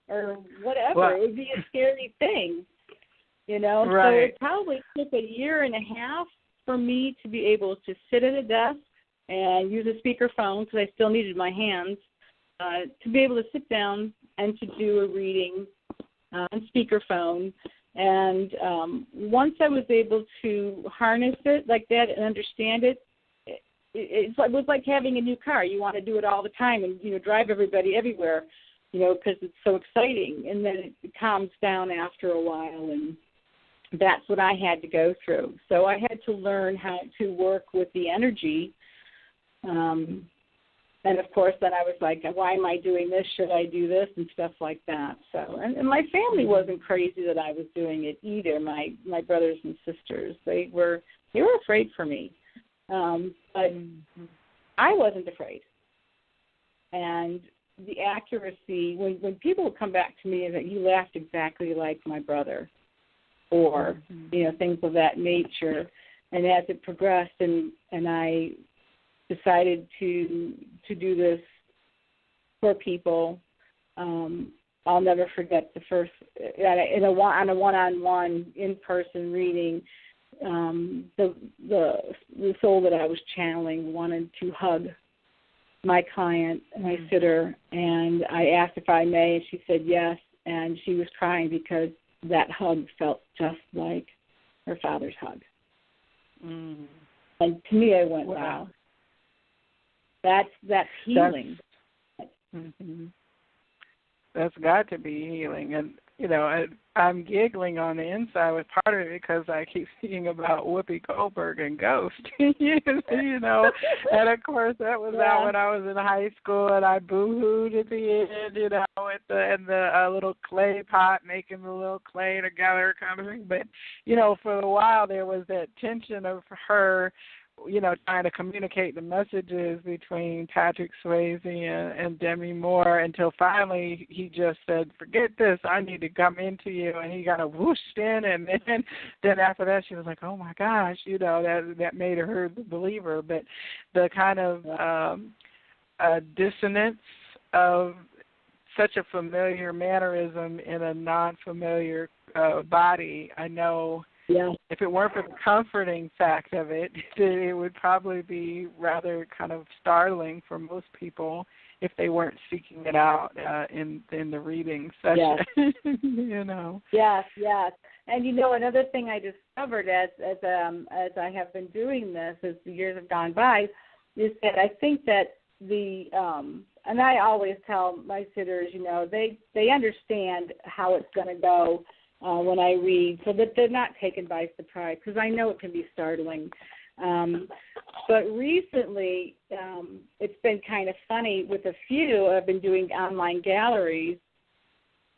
or whatever. Well, it would be a scary thing, Right. So it probably took a year and a half for me to be able to sit at a desk and use a speakerphone, because I still needed my hands, to be able to sit down and to do a reading on speakerphone. And once I was able to harness it like that and understand it, it was like having a new car. You want to do it all the time and, drive everybody everywhere, because it's so exciting. And then it calms down after a while, and that's what I had to go through. So I had to learn how to work with the energy. And, of course, then I was like, why am I doing this? Should I do this? And stuff like that. So, and my family wasn't crazy that I was doing it either. My brothers and sisters, they were afraid for me. But I wasn't afraid. And the accuracy, when people would come back to me and that you laughed exactly like my brother, or, things of that nature. And as it progressed and I decided to do this for people, I'll never forget the first on a one-on-one in-person reading. The soul that I was channeling wanted to hug my client, my sitter, and I asked if I may, and she said yes, and she was crying because that hug felt just like her father's hug. And to me, I went, wow. That's healing. That's got to be healing. And I'm giggling on the inside with part of it because I keep thinking about Whoopi Goldberg and Ghost, and of course that was out when I was in high school, and I boo-hooed at the end, with the little clay pot, making the little clay together kind of thing. But, for a while there was that tension of her, trying to communicate the messages between Patrick Swayze and Demi Moore until finally he just said, forget this, I need to come into you. And he kind of whooshed in, and then after that she was like, oh, my gosh, that made her the believer. But the kind of dissonance of such a familiar mannerism in a non-familiar body, I know. Yeah. If it weren't for the comforting fact of it, it would probably be rather kind of startling for most people if they weren't seeking it out in the reading session. Yes. Yes. And another thing I discovered as I have been doing this as the years have gone by is that I think that and I always tell my sitters, they understand how it's going to go when I read, so that they're not taken by surprise, because I know it can be startling. But recently, it's been kind of funny with a few. I've been doing online galleries,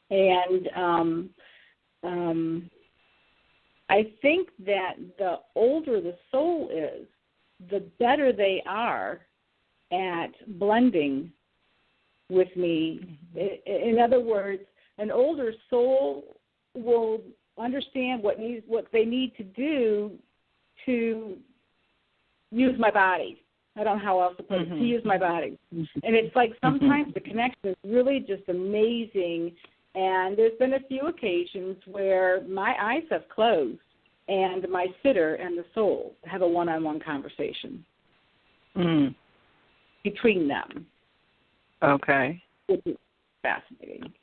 and I think that the older the soul is, the better they are at blending with me. In other words, an older soul will understand what they need to do to use my body. I don't know how else to put it, to use my body. And it's like sometimes the connection is really just amazing. And there's been a few occasions where my eyes have closed and my sitter and the soul have a one-on-one conversation between them. Okay. Which is fascinating.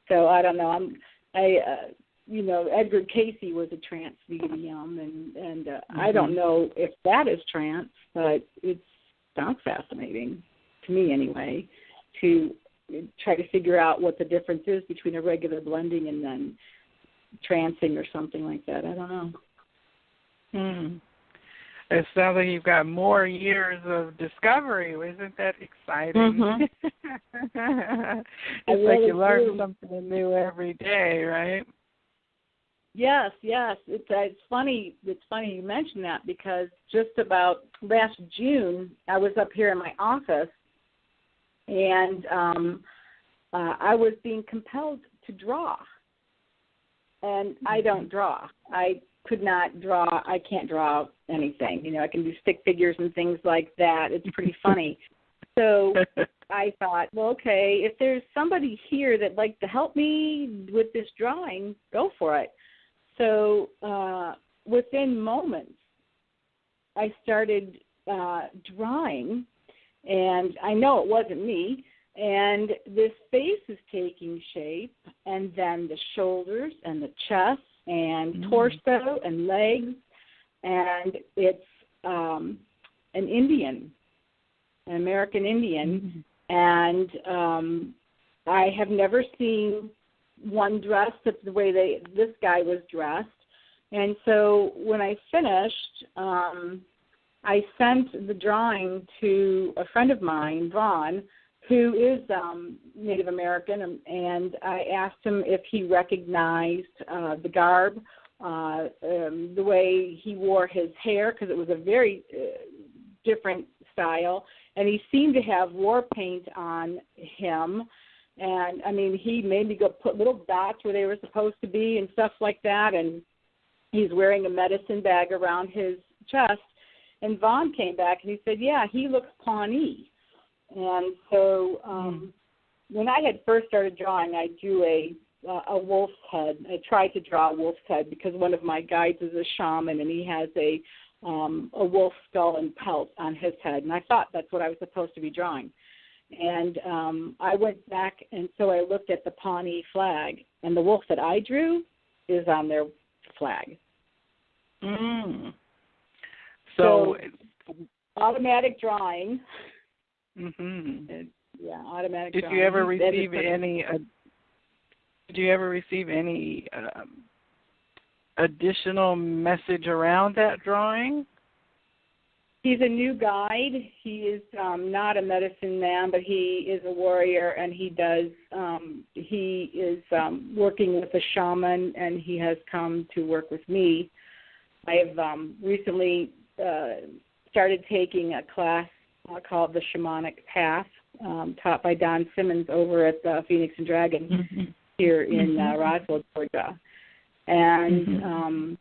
So I don't know. Edgar Casey was a trance medium, and I don't know if that is trance, but it sounds fascinating to me anyway, to try to figure out what the difference is between a regular blending and then trancing or something like that. I don't know. It sounds like you've got more years of discovery. Isn't that exciting? It's like you learn something new every day, right? Yes. It's funny. It's funny you mention that, because just about last June, I was up here in my office, and I was being compelled to draw. And I don't draw. I could not draw. I can't draw anything. I can do stick figures and things like that. It's pretty funny. So I thought, well, okay, if there's somebody here that'd like to help me with this drawing, go for it. So within moments, I started drawing, and I know it wasn't me, and this face is taking shape, and then the shoulders and the chest and torso and legs, and it's an Indian, an American Indian, and I have never seen one dressed the way this guy was dressed. And so when I finished, I sent the drawing to a friend of mine, Vaughn, who is Native American, and I asked him if he recognized the garb, the way he wore his hair, because it was a very different style, and he seemed to have war paint on him. And, he made me go put little dots where they were supposed to be and stuff like that, and he's wearing a medicine bag around his chest. And Vaughn came back, and he said, yeah, he looks Pawnee. And so when I had first started drawing, I drew a wolf's head. I tried to draw a wolf's head because one of my guides is a shaman, and he has a wolf skull and pelt on his head. And I thought that's what I was supposed to be drawing. And I went back, and so I looked at the Pawnee flag, and the wolf that I drew is on their flag. So automatic drawing. Automatic drawing. Did you ever receive any Did you ever receive any additional message around that drawing? He's a new guide. He is not a medicine man, but he is a warrior, and he is working with a shaman, and he has come to work with me. I have recently started taking a class called the Shamanic Path, taught by Don Simmons over at the Phoenix and Dragon here in Roswell, Georgia. And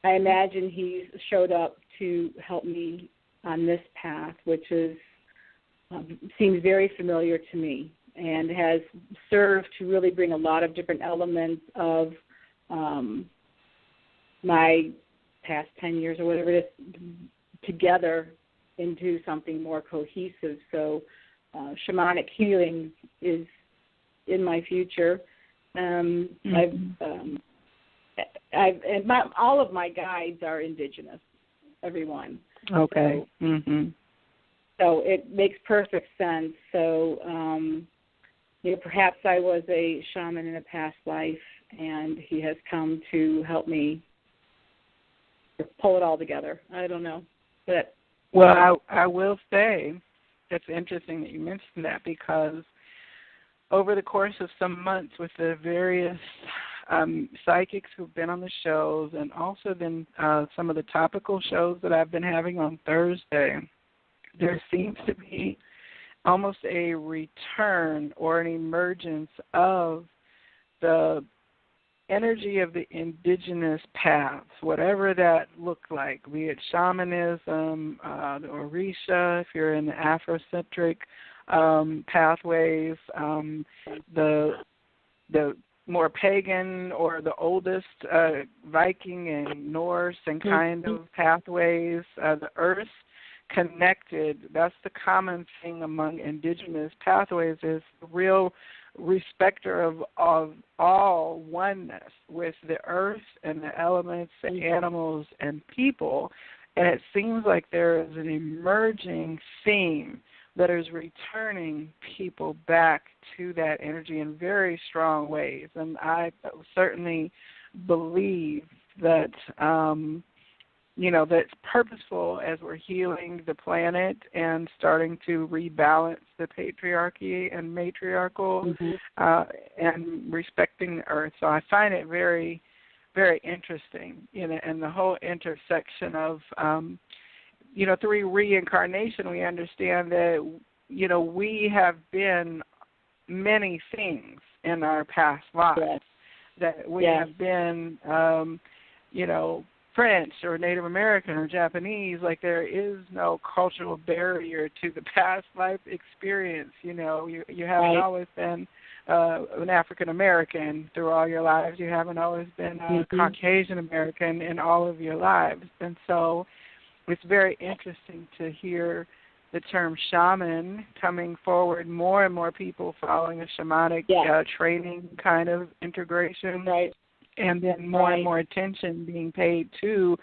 I imagine he showed up to help me on this path, which is seems very familiar to me and has served to really bring a lot of different elements of my past 10 years or whatever it is together into something more cohesive. So shamanic healing is in my future. All of my guides are indigenous, everyone. Okay. So it makes perfect sense. So, perhaps I was a shaman in a past life, and he has come to help me pull it all together. I don't know. But well, I will say it's interesting that you mentioned that, because over the course of some months with the various psychics who've been on the shows, and also then some of the topical shows that I've been having on Thursday, there seems to be almost a return or an emergence of the energy of the indigenous paths, whatever that looked like, be it shamanism, the Orisha, if you're in the Afrocentric pathways, the more pagan or the oldest Viking and Norse and kind of pathways, the earth connected. That's the common thing among indigenous pathways, is real respecter of all oneness with the earth and the elements, the animals and people. And it seems like there is an emerging theme that is returning people back to that energy in very strong ways. And I certainly believe that, that's purposeful as we're healing the planet and starting to rebalance the patriarchy and matriarchal and respecting the earth. So I find it very, very interesting, and the whole intersection of, through reincarnation, we understand that, we have been many things in our past lives, that we have been, French or Native American or Japanese. Like, there is no cultural barrier to the past life experience. You haven't always been an African American through all your lives. You haven't always been a Caucasian American in all of your lives. And so it's very interesting to hear the term shaman coming forward, more and more people following a shamanic training kind of integration. And then more and more attention being paid to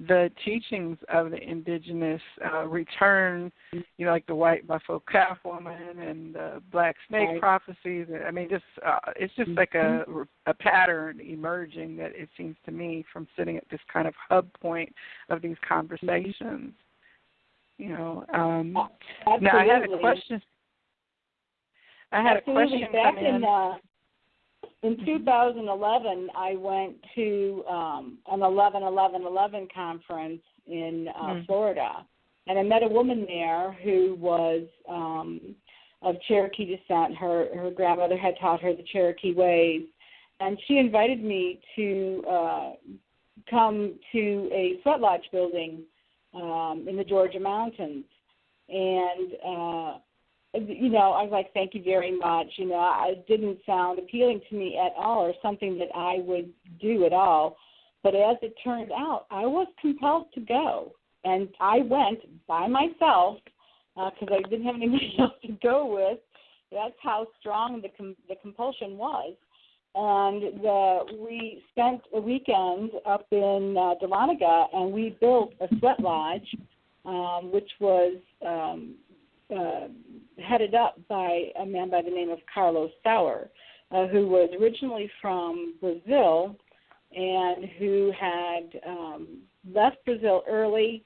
the teachings of the indigenous return, like the white buffalo calf woman and the black snake prophecies. I mean, it's just like a pattern emerging, that it seems to me, from sitting at this kind of hub point of these conversations. Now I had a question. Back in 2011, I went to an 11-11-11 conference in Florida, and I met a woman there who was of Cherokee descent. Her grandmother had taught her the Cherokee ways, and she invited me to come to a sweat lodge building in the Georgia mountains. And I was like, thank you very much. It didn't sound appealing to me at all, or something that I would do at all. But as it turned out, I was compelled to go. And I went by myself because I didn't have anybody else to go with. That's how strong the compulsion was. And we spent a weekend up in Dahlonega, and we built a sweat lodge, which was headed up by a man by the name of Carlos Sauer. who was originally from Brazil and who had left Brazil early,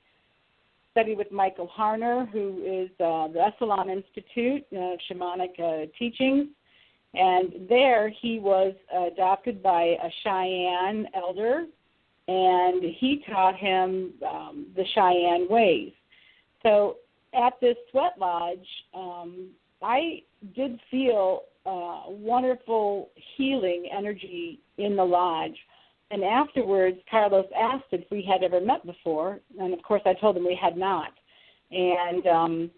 studied with Michael Harner, who is the Esalen Institute, shamanic teachings. And there he was adopted by a Cheyenne elder, and he taught him the Cheyenne ways. So at this sweat lodge, I did feel wonderful healing energy in the lodge. And afterwards, Carlos asked if we had ever met before, and of course I told him we had not. And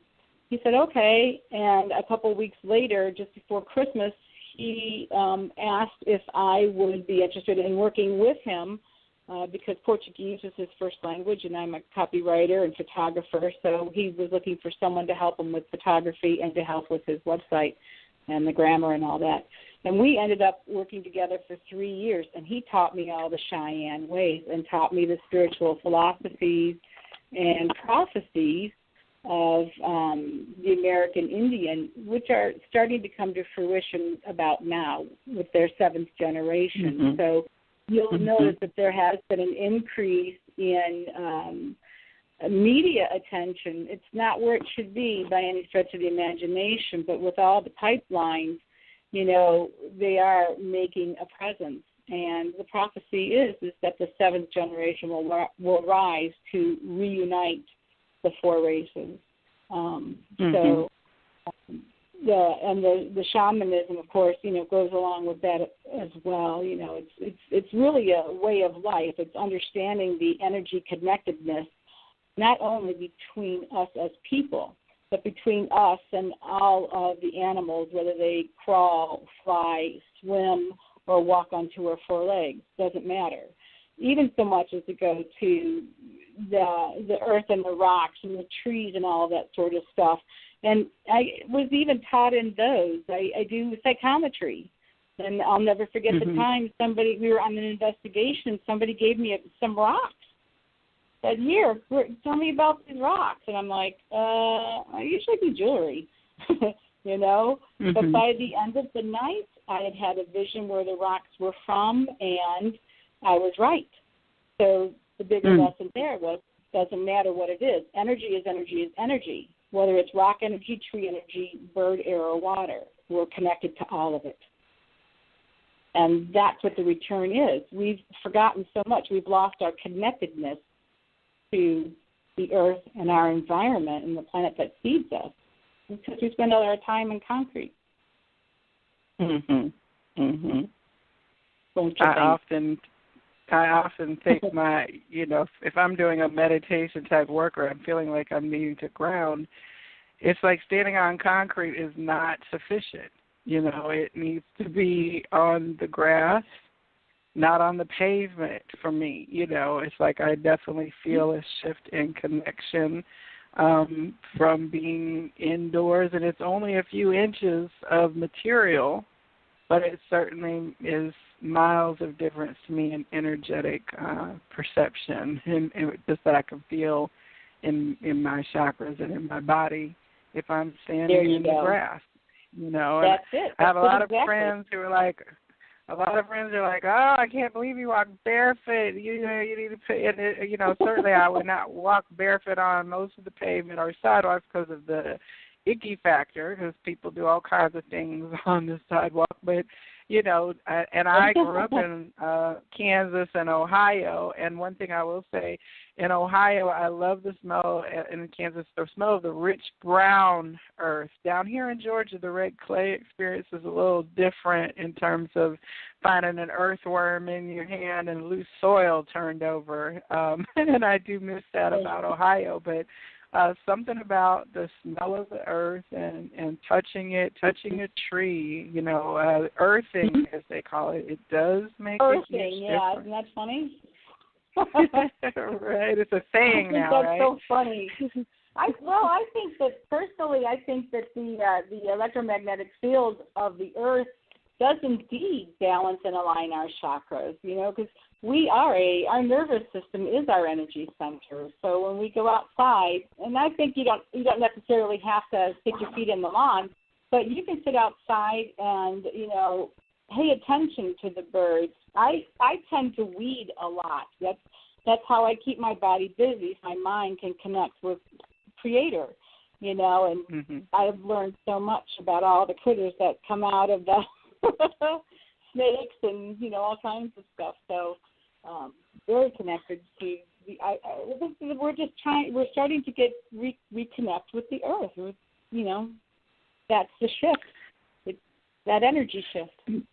he said, okay, and a couple of weeks later, just before Christmas, he asked if I would be interested in working with him because Portuguese is his first language, and I'm a copywriter and photographer, so he was looking for someone to help him with photography and to help with his website and the grammar and all that. And we ended up working together for 3 years, and he taught me all the Cheyenne ways and taught me the spiritual philosophies and prophecies of the American Indian, which are starting to come to fruition about now with their seventh generation. Mm-hmm. So you'll notice that there has been an increase in media attention. It's not where it should be by any stretch of the imagination, but with all the pipelines, you know, they are making a presence. And the prophecy is that the seventh generation will rise to reunite the four races. So the shamanism, of course, you know, goes along with that as well. You know, it's really a way of life. It's understanding the energy connectedness, not only between us as people, but between us and all of the animals, whether they crawl, fly, swim, or walk on two or four legs. Doesn't matter. Even so much as to go to the earth and the rocks and the trees and all of that sort of stuff. And I was even taught in those. I do psychometry. And I'll never forget the time we were on an investigation, somebody gave me some rocks. Said, here, tell me about these rocks. And I'm like, I usually do jewelry, you know. But by the end of the night, I had a vision where the rocks were from, and I was right. So the bigger lesson there was, doesn't matter what it is. Energy is energy is energy. Whether it's rock energy, tree energy, bird, air, or water, we're connected to all of it. And that's what the return is. We've forgotten so much. We've lost our connectedness to the earth and our environment and the planet that feeds us because we spend all our time in concrete. I often take my, you know, if I'm doing a meditation type work or I'm feeling like I'm needing to ground, it's like standing on concrete is not sufficient. You know, it needs to be on the grass, not on the pavement for me. You know, it's like I definitely feel a shift in connection from being indoors, and it's only a few inches of material, but it certainly is miles of difference to me in energetic perception, and just that I can feel in my chakras and in my body if I'm standing in the grass. You know, that's it. I have a lot of friends who are like, oh, I can't believe you walk barefoot. You know, you need to pay. And you know, certainly I would not walk barefoot on most of the pavement or sidewalks because of the icky factor, because people do all kinds of things on the sidewalk. But you know, and I grew up in Kansas and Ohio, and one thing I will say, in Ohio, I love the smell, in Kansas, the smell of the rich brown earth. Down here in Georgia, the red clay experience is a little different in terms of finding an earthworm in your hand and loose soil turned over, and I do miss that about Ohio, but something about the smell of the earth and touching a tree, you know, earthing, as they call it, it does make a huge difference. Isn't that funny? Right, it's a saying now, right? That's so funny. I think that the electromagnetic field of the earth does indeed balance and align our chakras, you know, because our nervous system is our energy center. So when we go outside, and I think you don't necessarily have to stick your feet in the lawn, but you can sit outside and, you know, pay attention to the birds. I tend to weed a lot. That's how I keep my body busy, so my mind can connect with Creator, you know, and I've learned so much about all the critters that come out of the snakes and, you know, all kinds of stuff. So very connected to we're starting to get reconnect with the earth. You know, that's the shift, that energy shift.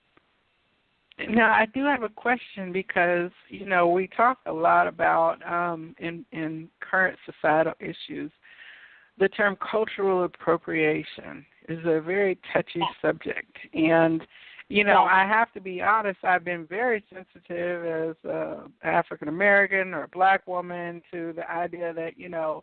Now, I do have a question because, you know, we talk a lot about, in current societal issues, the term cultural appropriation is a very touchy subject. And, you know, I have to be honest, I've been very sensitive as an African-American or a black woman to the idea that, you know,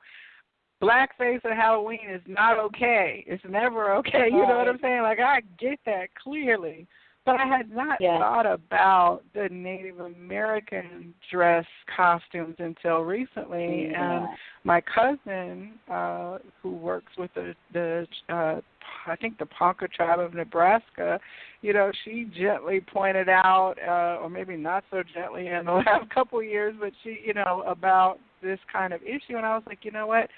blackface at Halloween is not okay. It's never okay. You know what I'm saying? Like, I get that clearly. But I had not thought about the Native American dress costumes until recently. And my cousin, who works with the I think the Ponca tribe of Nebraska, you know, she gently pointed out, or maybe not so gently in the last couple of years, but she, you know, about this kind of issue. And I was like, you know what?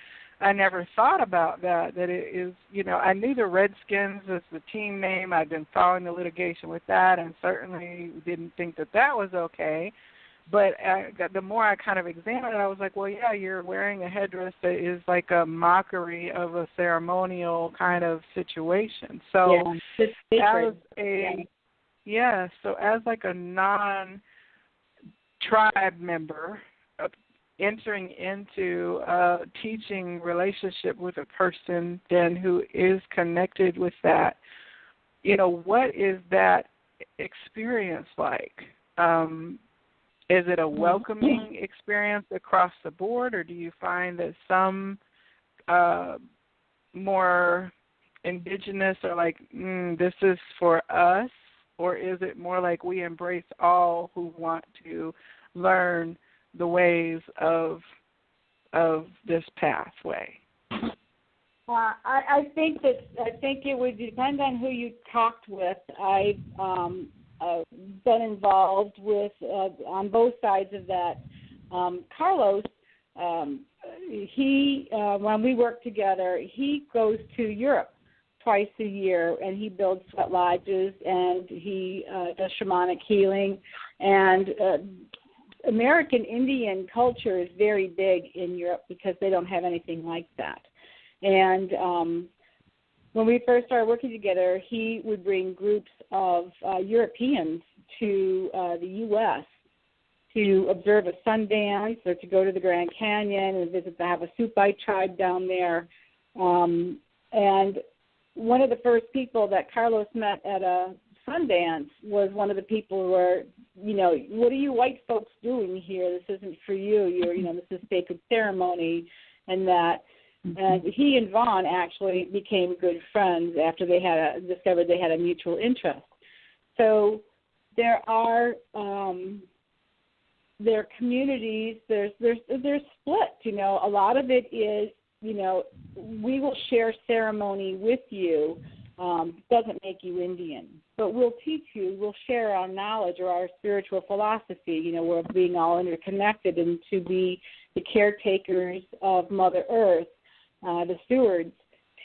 I never thought about that it is, you know, I knew the Redskins as the team name. I'd been following the litigation with that and certainly didn't think that was okay. But the more I kind of examined it, I was like, well, yeah, you're wearing a headdress that is like a mockery of a ceremonial kind of situation. So as so as like a non-tribe member, entering into a teaching relationship with a person then who is connected with that, you know, what is that experience like? Is it a welcoming experience across the board, or do you find that some more indigenous are like, this is for us, or is it more like we embrace all who want to learn the ways of this pathway? I think it would depend on who you talked with. I've been involved with on both sides of that. Carlos, he when we work together, he goes to Europe twice a year, and he builds sweat lodges, and he does shamanic healing, and American Indian culture is very big in Europe because they don't have anything like that. And when we first started working together, he would bring groups of Europeans to the U.S. to observe a sun dance or to go to the Grand Canyon and visit the Havasupai tribe down there. And one of the first people that Carlos met at a Sundance was one of the people who were, you know, what are you white folks doing here? This isn't for you. You're, you know, this is sacred ceremony, and that. And he and Vaughn actually became good friends after they had discovered they had a mutual interest. So there are communities. There's split. You know, a lot of it is, you know, we will share ceremony with you. Doesn't make you Indian, but we'll teach you, we'll share our knowledge or our spiritual philosophy. You know, we're being all interconnected, and to be the caretakers of Mother Earth, the stewards,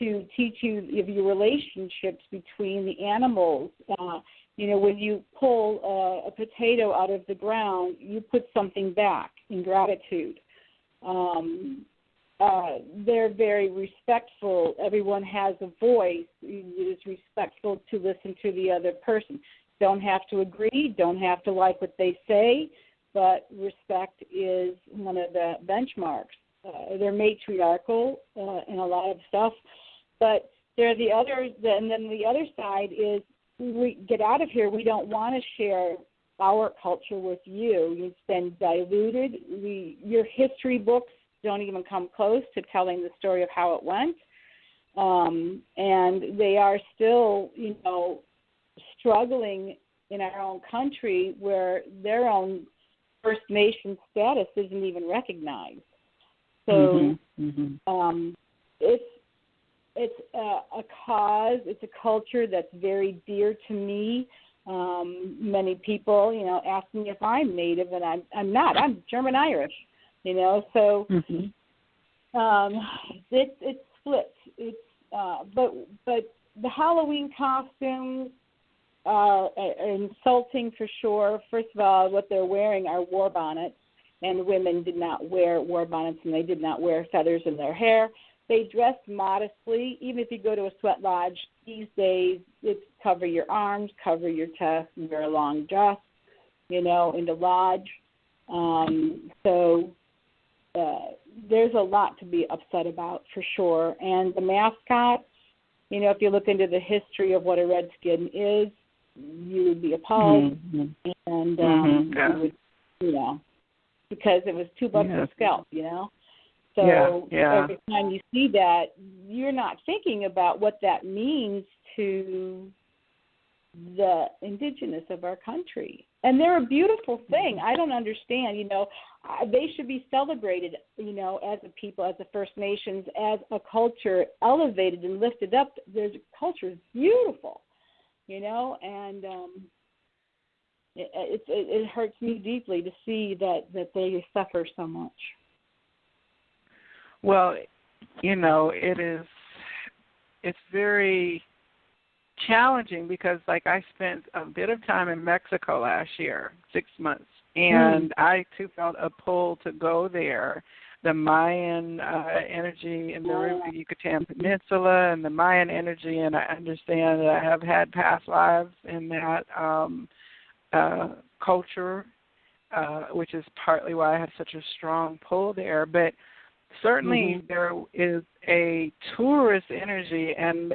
to teach you of your relationships between the animals. You know, when you pull a potato out of the ground, you put something back in gratitude. They're very respectful. Everyone has a voice. It is respectful to listen to the other person. Don't have to agree, don't have to like what they say, but respect is one of the benchmarks. They're matriarchal in a lot of stuff, but they're the others. And then the other side is, we get out of here. We don't want to share our culture with you. It's been diluted. Your history books don't even come close to telling the story of how it went. And they are still, you know, struggling in our own country where their own First Nation status isn't even recognized. So it's a cause, it's a culture that's very dear to me. Many people, ask me if I'm Native, and I'm not. I'm German Irish, So it splits. It's but the Halloween costumes are insulting for sure. First of all, what they're wearing are war bonnets, and women did not wear war bonnets, and they did not wear feathers in their hair. They dress modestly. Even if you go to a sweat lodge these days, it's cover your arms, cover your chest, wear a long dress, in the lodge. So there's a lot to be upset about for sure. And the mascots, if you look into the history of what a redskin is, you would be appalled. And you would, because it was $2 a scalp, So every time you see that, you're not thinking about what that means to the indigenous of our country. And they're a beautiful thing. I don't understand, they should be celebrated, as a people, as the First Nations, as a culture, elevated and lifted up. Their culture is beautiful, and it hurts me deeply to see that they suffer so much. Well, it's very challenging because, I spent a bit of time in Mexico last year, 6 months, and I, too, felt a pull to go there. The Mayan energy in the Yucatan Peninsula and the Mayan energy, and I understand that I have had past lives in that culture, which is partly why I have such a strong pull there. But certainly there is a tourist energy, and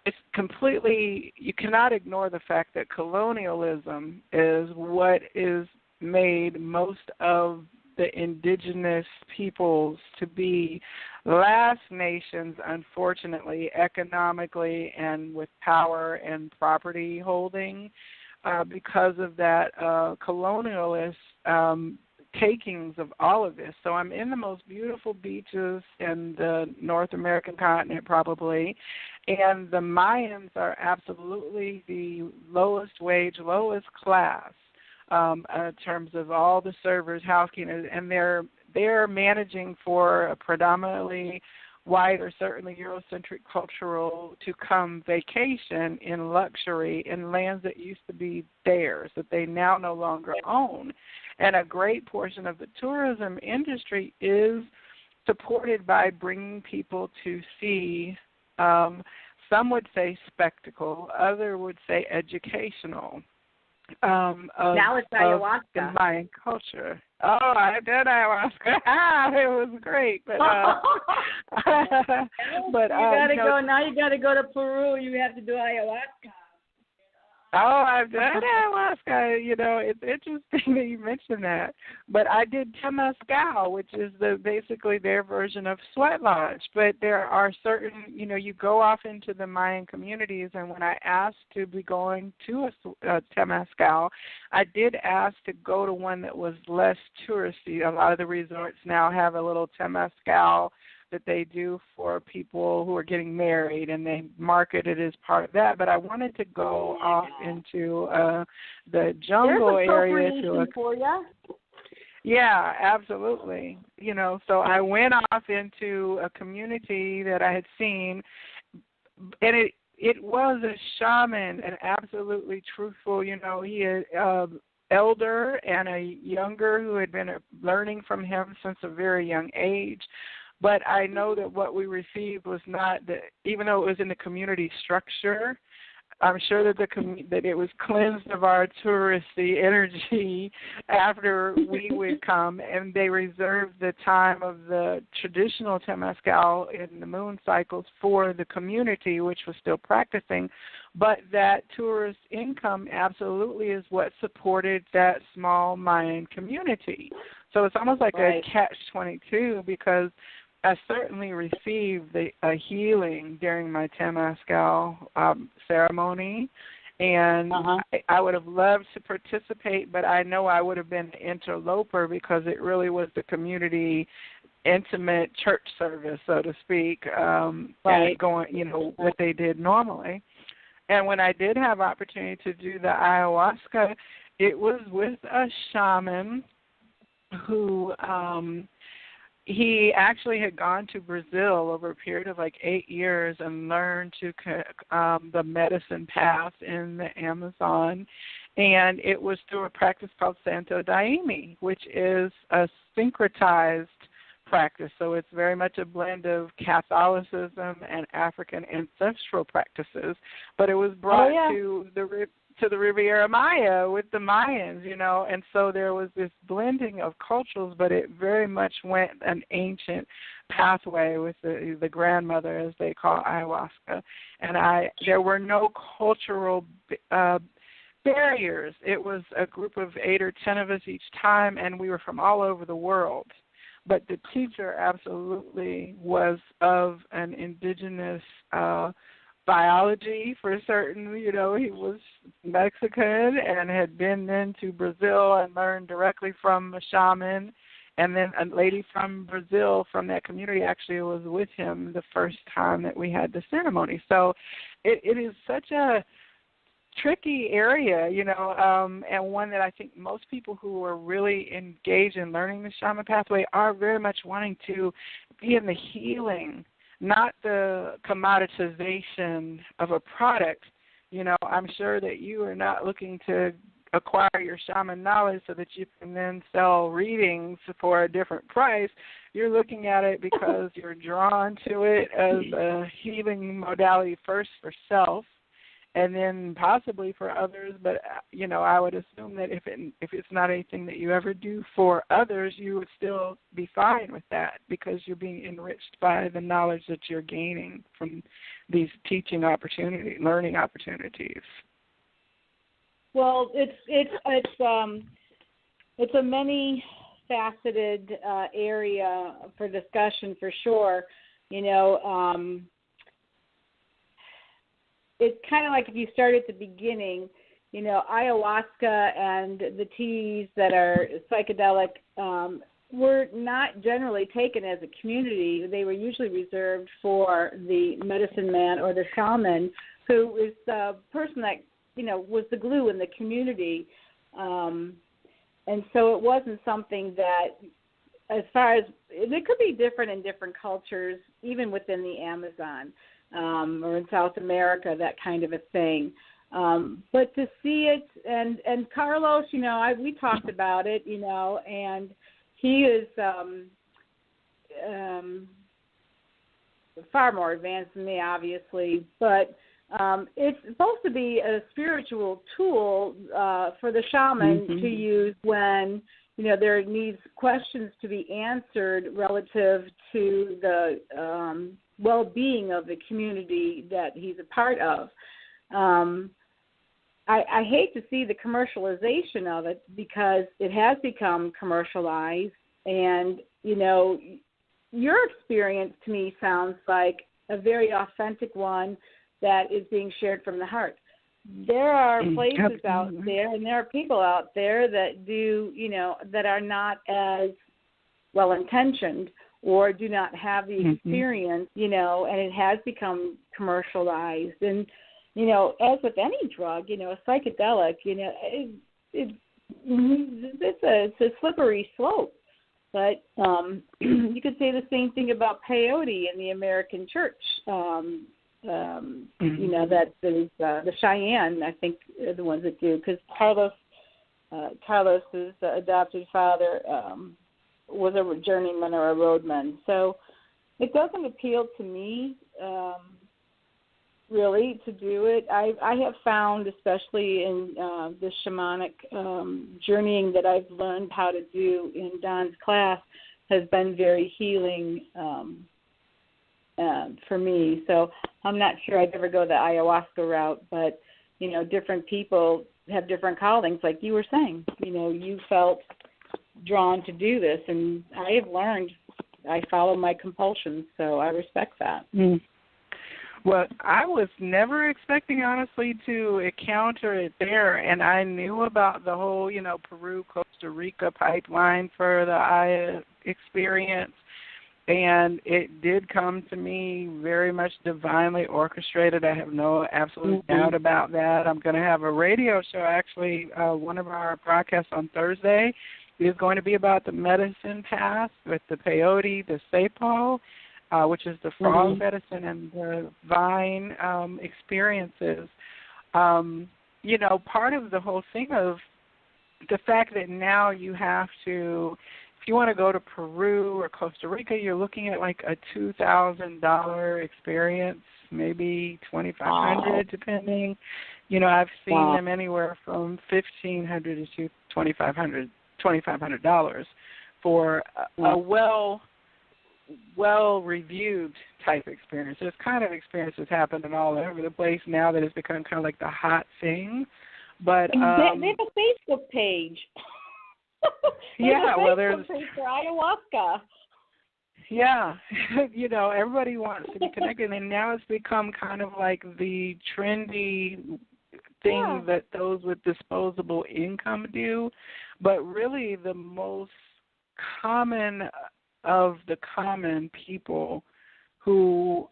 it's completely, you cannot ignore the fact that colonialism is what is made most of the indigenous peoples to be last nations, unfortunately, economically and with power and property holding, because of that colonialist takings of all of this. So I'm in the most beautiful beaches in the North American continent, probably, and the Mayans are absolutely the lowest wage, lowest class in terms of all the servers, housekeepers, and they're managing for a predominantly white or certainly Eurocentric cultural to come vacation in luxury in lands that used to be theirs, that they now no longer own. And a great portion of the tourism industry is supported by bringing people to see, some would say spectacle, other would say educational, now it's ayahuasca. Of the Mayan culture. Oh, I did ayahuasca. It was great, but but go now. You got to go to Peru. You have to do ayahuasca. Oh, I've done ayahuasca. It's interesting that you mentioned that. But I did Temazcal, which is basically their version of sweat lodge. But there are certain, you go off into the Mayan communities, and when I asked to be going to a Temazcal, I did ask to go to one that was less touristy. A lot of the resorts now have a little Temazcal that they do for people who are getting married, and they market it as part of that. But I wanted to go off into the jungle area for you. Yeah, absolutely. So I went off into a community that I had seen, and it was a shaman, and absolutely truthful. He had elder and a younger who had been learning from him since a very young age. But I know that what we received was not, even though it was in the community structure, I'm sure that that it was cleansed of our touristy energy after we would come, and they reserved the time of the traditional Temazcal in the moon cycles for the community, which was still practicing. But that tourist income absolutely is what supported that small Mayan community. So it's almost like a catch-22, because I certainly received a healing during my Temazcal ceremony, and I would have loved to participate, but I know I would have been an interloper because it really was the community intimate church service, so to speak, and going, what they did normally. And when I did have opportunity to do the ayahuasca, it was with a shaman who he actually had gone to Brazil over a period of like 8 years and learned to the medicine path in the Amazon. And it was through a practice called Santo Daime, which is a syncretized practice. So it's very much a blend of Catholicism and African ancestral practices. But it was brought to the Riviera Maya with the Mayans, you know, and so there was this blending of cultures, but it very much went an ancient pathway with the grandmother, as they call ayahuasca. And there were no cultural barriers. It was a group of 8 or 10 of us each time, and we were from all over the world. But the teacher absolutely was of an indigenous biology for certain. You know, he was Mexican and had been then to Brazil and learned directly from a shaman. And then a lady from Brazil, from that community, actually was with him the first time that we had the ceremony. So it is such a tricky area, you know, and one that I think most people who are really engaged in learning the shaman pathway are very much wanting to be in the healing, not the commoditization of a product. You know, I'm sure that you are not looking to acquire your shaman knowledge so that you can then sell readings for a different price. You're looking at it because you're drawn to it as a healing modality first for self, and then possibly for others. But, you know, I would assume that if it's not anything that you ever do for others, you would still be fine with that because you're being enriched by the knowledge that you're gaining from these teaching opportunities, learning opportunities. Well, it's a many-faceted area for discussion for sure. You know, it's kind of like if you start at the beginning, you know, ayahuasca and the teas that are psychedelic were not generally taken as a community. They were usually reserved for the medicine man or the shaman, who is the person that, you know, was the glue in the community. And so it wasn't something that, as far as, it could be different in different cultures, even within the Amazon. Or in South America, that kind of a thing. But to see it, and Carlos, you know, we talked about it, you know, and he is far more advanced than me, obviously, but it's supposed to be a spiritual tool for the shaman to use when, you know, there needs questions to be answered relative to the well-being of the community that he's a part of. I hate to see the commercialization of it because it has become commercialized, and, you know, your experience to me sounds like a very authentic one that is being shared from the heart. There are places out there and there are people out there that do, you know, that are not as well-intentioned or do not have the experience, you know, and it has become commercialized. And, you know, as with any drug, you know, a psychedelic, you know, it's a slippery slope. But you could say the same thing about peyote in the American church. You know, that there's the Cheyenne, I think, are the ones that do, because Carlos's adopted father was a journeyman or a roadman. So it doesn't appeal to me, really, to do it. I have found, especially in the shamanic journeying that I've learned how to do in Don's class, has been very healing for me. So I'm not sure I'd ever go the ayahuasca route, but, you know, different people have different callings, like you were saying. You know, you felt drawn to do this, and I have learned I follow my compulsions, so I respect that. Well, I was never expecting, honestly, to encounter it there, and I knew about the whole, you know, Peru, Costa Rica pipeline for the Aya experience, And it did come to me very much divinely orchestrated. I have no absolute doubt about that. I'm going to have a radio show. Actually, one of our broadcasts on Thursday is going to be about the medicine path with the peyote, the sapho, which is the frog medicine, and the vine experiences. You know, part of the whole thing of the fact that now you have to, if you want to go to Peru or Costa Rica, you're looking at like a $2,000 experience, maybe $2,500 depending. You know, I've seen them anywhere from $1,500 to $2,500 for a well-reviewed type experience. There's kind of experiences happening all over the place now that it's become kind of like the hot thing. But they have a Facebook page. There's page for ayahuasca. Yeah, you know, everybody wants to be connected, and now it's become kind of like the trendy thing that those with disposable income do. But really, the most common of the common people who,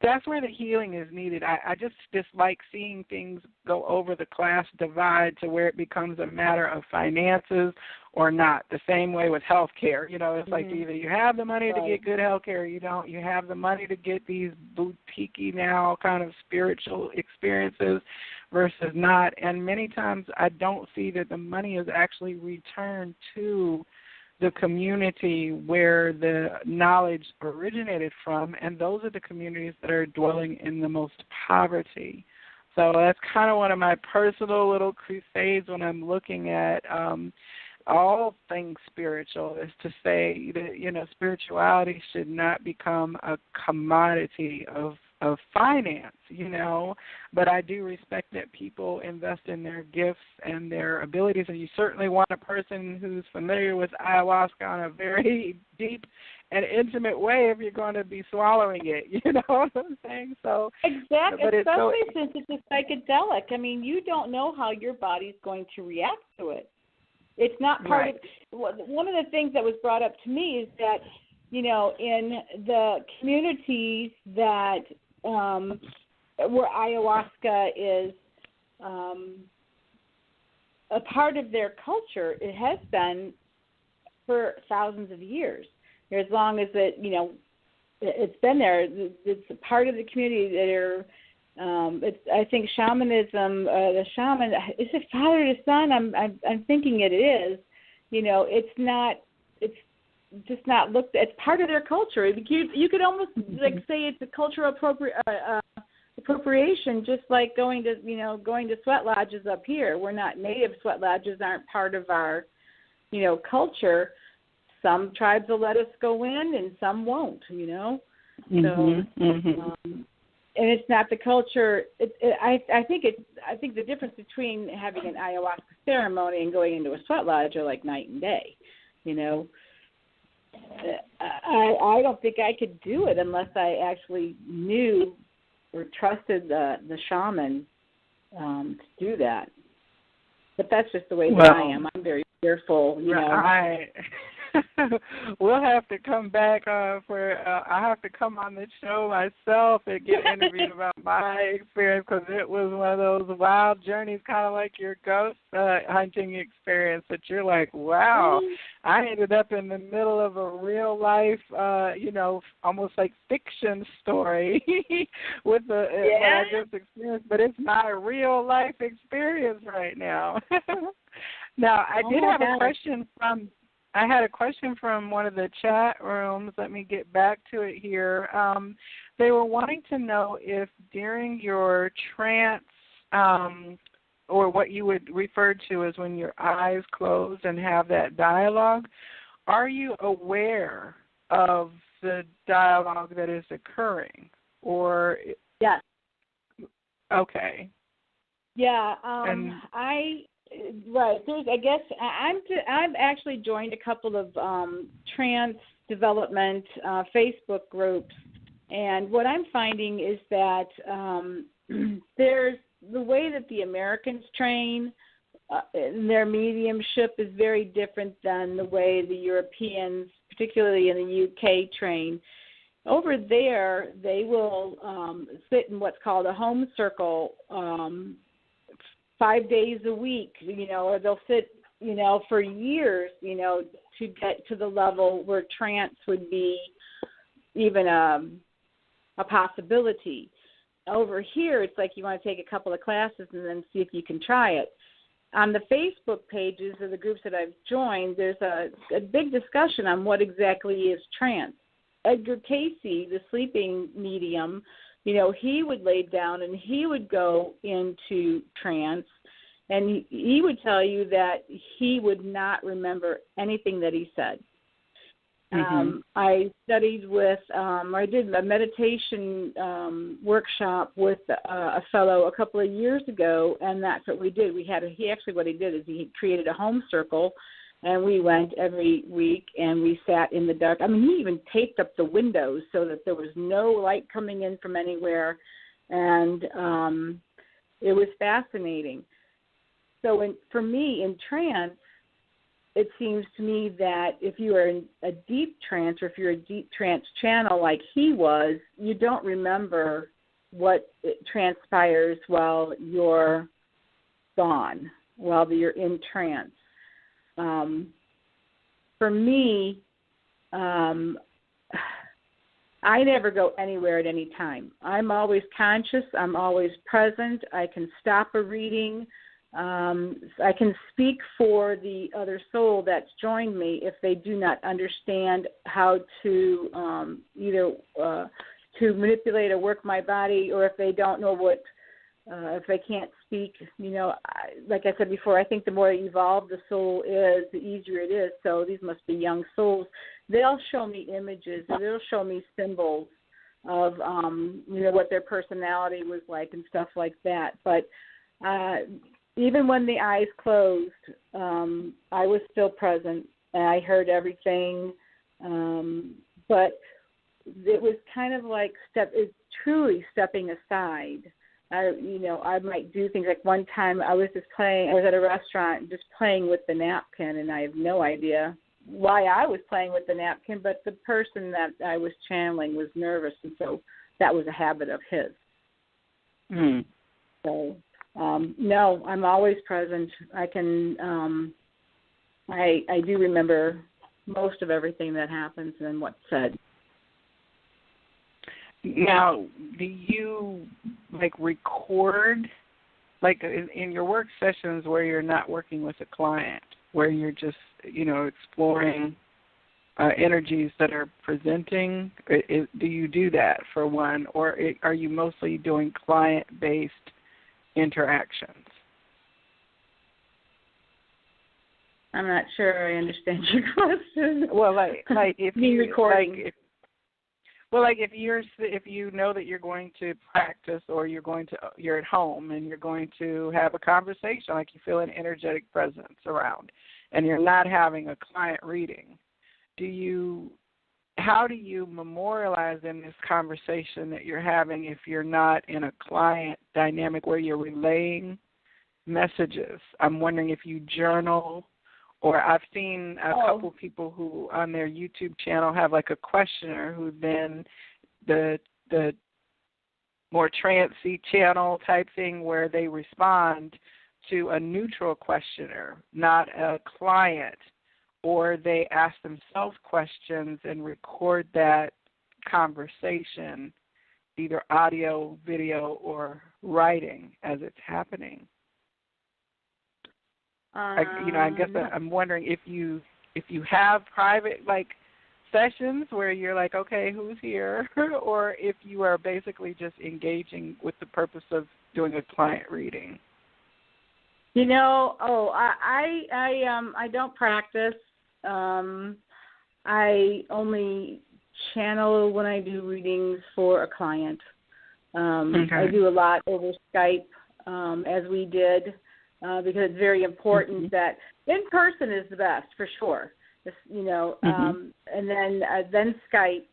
that's where the healing is needed. I just dislike seeing things go over the class divide to where it becomes a matter of finances or not. The same way with health care. You know, it's like either you have the money to get good health care or you don't. You have the money to get these boutique-y now kind of spiritual experiences versus not. And many times I don't see that the money is actually returned to the community where the knowledge originated from, and those are the communities that are dwelling in the most poverty. So that's kind of one of my personal little crusades when I'm looking at all things spiritual, is to say that, you know, spirituality should not become a commodity of finance, you know, but I do respect that people invest in their gifts and their abilities, and you certainly want a person who's familiar with ayahuasca on a very deep and intimate way if you're going to be swallowing it, you know what I'm saying? So exactly, especially since it's a psychedelic. I mean, you don't know how your body's going to react to it. It's not part of one of the things that was brought up to me is that, you know, in the communities that where ayahuasca is a part of their culture, it has been for thousands of years. As long as it, you know, it's been there. It's a part of the community that are. It's, I think, shamanism. The shaman, is it father to son? I'm thinking it is. You know, it's not. It's just not looked. It's part of their culture. You could almost like say it's a cultural appropriation, just like going to sweat lodges up here. We're not native. Sweat lodges aren't part of our, you know, culture. Some tribes will let us go in, and some won't. You know, and it's not the culture. I think the difference between having an ayahuasca ceremony and going into a sweat lodge are like night and day. You know, I don't think I could do it unless I actually knew or trusted the shaman to do that. But that's just the way that I am. I'm very fearful. You know. We'll have to come back for I have to come on the show myself and get interviewed about my experience, because it was one of those wild journeys, kind of like your ghost hunting experience, that you're like, wow, I ended up in the middle of a real life, you know, almost like fiction story with what I just experienced, but it's not a real life experience right now. Now, I did have a question from. I had a question from one of the chat rooms. Let me get back to it here. They were wanting to know if during your trance, or what you would refer to as when your eyes close and have that dialogue, are you aware of the dialogue that is occurring? Or yes. Okay. Yeah. Right. I guess I've actually joined a couple of trance development Facebook groups, and what I'm finding is that there's the way that the Americans train. Their mediumship is very different than the way the Europeans, particularly in the UK train. Over there, they will sit in what's called a home circle 5 days a week, or they'll sit, for years, to get to the level where trance would be even a possibility. Over here, it's like you want to take a couple of classes and then see if you can try it. On the Facebook pages of the groups that I've joined, there's a big discussion on what exactly is trance. Edgar Casey, the sleeping medium, he would lay down and he would go into trance, and he would tell you that he would not remember anything that he said. I studied with, I did a meditation workshop with a fellow a couple of years ago, and that's what we did. What he did is he created a home circle, and we went every week, and we sat in the dark. I mean, he even taped up the windows so that there was no light coming in from anywhere, and it was fascinating. So for me, in trance, it seems to me that if you are in a deep trance, or if you're a deep trance channel like he was, you don't remember what transpires while you're gone, while you're in trance. For me, I never go anywhere at any time. I'm always conscious. I'm always present. I can stop a reading. I can speak for the other soul that's joined me if they do not understand how to either to manipulate or work my body, or if they don't know if they can't speak. Like I said before, I think the more evolved the soul is, the easier it is. So these must be young souls. They'll show me images, or they'll show me symbols of what their personality was like and stuff like that. But even when the eyes closed, I was still present, and I heard everything. But it was kind of like truly stepping aside. I might do things like one time I was at a restaurant just playing with the napkin, and I have no idea why I was playing with the napkin, but the person that I was channeling was nervous, and so that was a habit of his. So, no, I'm always present. I can, I do remember most of everything that happens and what's said. Now, do you record in your work sessions where you're not working with a client, where you're just exploring energies that are presenting? Do you do that for one, or are you mostly doing client-based interactions? I'm not sure I understand your question. Well, if you recording. If you know that you're going to practice, or you're at home and you're going to have a conversation, like you feel an energetic presence around, and you're not having a client reading, how do you memorialize in this conversation that you're having if you're not in a client dynamic where you're relaying messages? I'm wondering if you journal, or I've seen a couple of people who on their YouTube channel have a questioner who then the more trancy channel type thing where they respond to a neutral questioner, not a client, or they ask themselves questions and record that conversation, either audio, video, or writing as it's happening. I guess I'm wondering if you have private sessions where you're okay, who's here, or if you are basically just engaging with the purpose of doing a client reading. I don't practice. I only channel when I do readings for a client. I do a lot over Skype, as we did. Because it's very important that in person is the best for sure. And then Skype.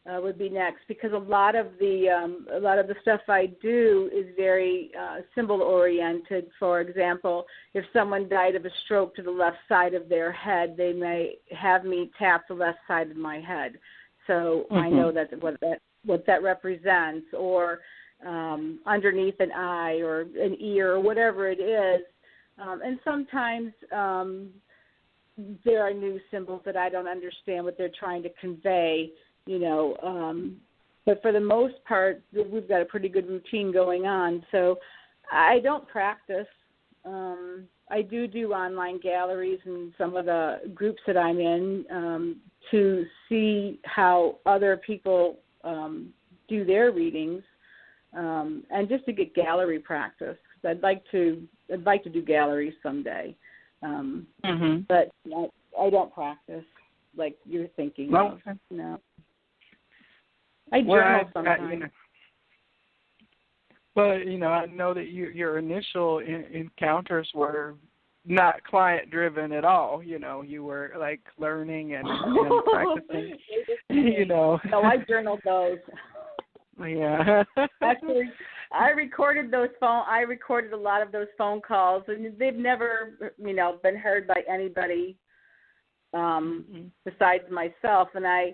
would be next, because a lot of the stuff I do is very symbol oriented. For example, if someone died of a stroke to the left side of their head, they may have me tap the left side of my head, so I know that what that represents, or underneath an eye or an ear or whatever it is. And sometimes there are new symbols that I don't understand what they're trying to convey. But for the most part, we've got a pretty good routine going on. So I don't practice. I do online galleries in some of the groups that I'm in to see how other people do their readings, and just to get gallery practice. I'd like to do galleries someday, but I don't practice like you're thinking. Well, of. No. I journal sometimes. I know that your initial encounters were not client-driven at all. You were like learning and practicing. No, I journaled those. Yeah. Actually, I recorded a lot of those phone calls, and they've never, been heard by anybody besides myself. And I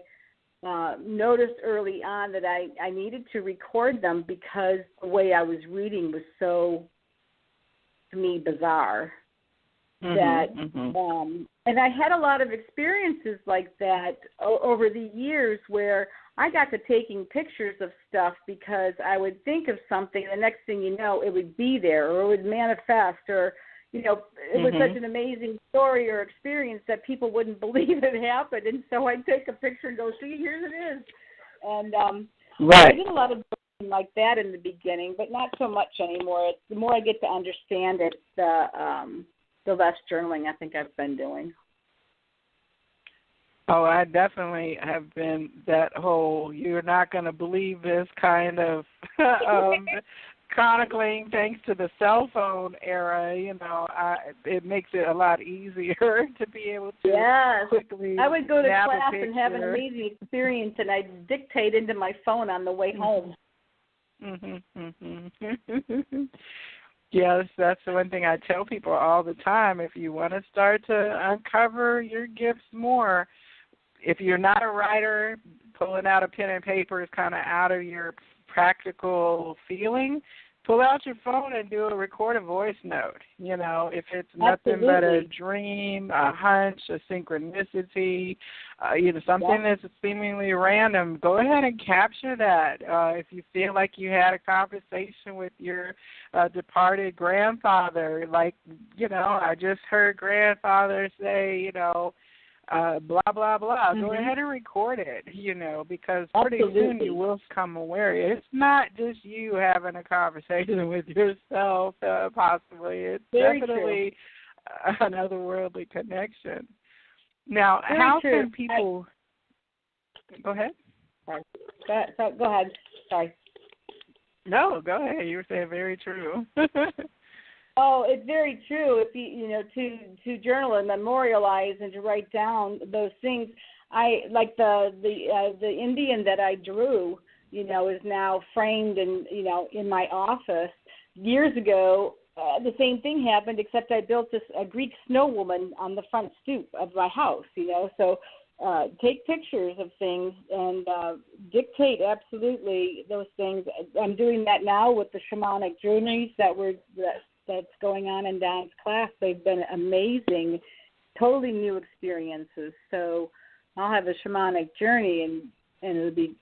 noticed early on that I needed to record them because the way I was reading was so, to me, bizarre. And I had a lot of experiences like that over the years where I got to taking pictures of stuff because I would think of something, and the next thing you know, it would be there, or it would manifest, or, it was such an amazing story or experience that people wouldn't believe it happened. And so I'd take a picture and go, see, here it is. And I did a lot of like that in the beginning, but not so much anymore. The more I get to understand it, the less journaling I think I've been doing. Oh, I definitely have been that whole you're not going to believe this kind of chronicling thanks to the cell phone era. It makes it a lot easier to be able to quickly I would go to snap class a and have an amazing experience, and I'd dictate into my phone on the way home. Yes, that's the one thing I tell people all the time. If you want to start to uncover your gifts more, if you're not a writer, pulling out a pen and paper is kind of out of your practical feeling. Pull out your phone and do a recorded voice note. If it's nothing but a dream, a hunch, a synchronicity, something that's seemingly random, go ahead and capture that. If you feel like you had a conversation with your departed grandfather, I just heard grandfather say, blah, blah, blah. Go ahead and record it, because pretty soon you will become aware. It's not just you having a conversation with yourself, possibly. It's very definitely an otherworldly connection. Now, very how true. can people... Go ahead. Sorry. Go ahead. Sorry. No, go ahead. You were saying very true. Oh, it's very true. If to journal and memorialize and to write down those things. I like the Indian that I drew, is now framed in my office. Years ago, the same thing happened, except I built a Greek snow woman on the front stoop of my house. So take pictures of things and dictate absolutely those things. I'm doing that now with the shamanic journeys that's going on in Don's class. They've been amazing, totally new experiences. So I'll have a shamanic journey, and it'll be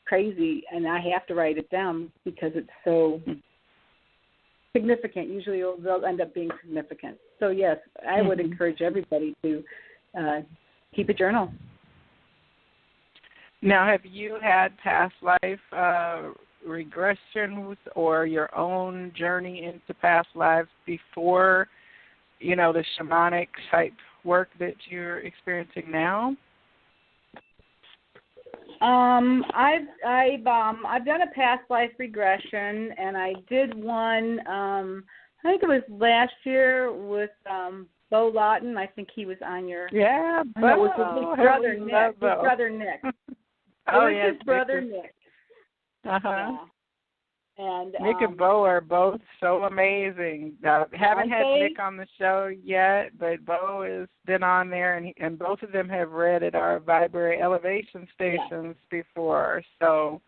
crazy, and I have to write it down because it's so significant. Usually they'll end up being significant. So, yes, I would encourage everybody to keep a journal. Now, have you had past life regressions or your own journey into past lives before, the shamanic type work that you're experiencing now? I've done a past life regression, and I did one. I think it was last year with Bo Lawton. I think he was on your. Yeah, Bo. No, it was his brother Nick. Oh, was yes, his brother Nick. Uh-huh. Yeah. And Nick and Bo are both so amazing. Haven't had they? Nick on the show yet, but Bo has been on there, and both of them have read at our Viberarian elevation stations before. So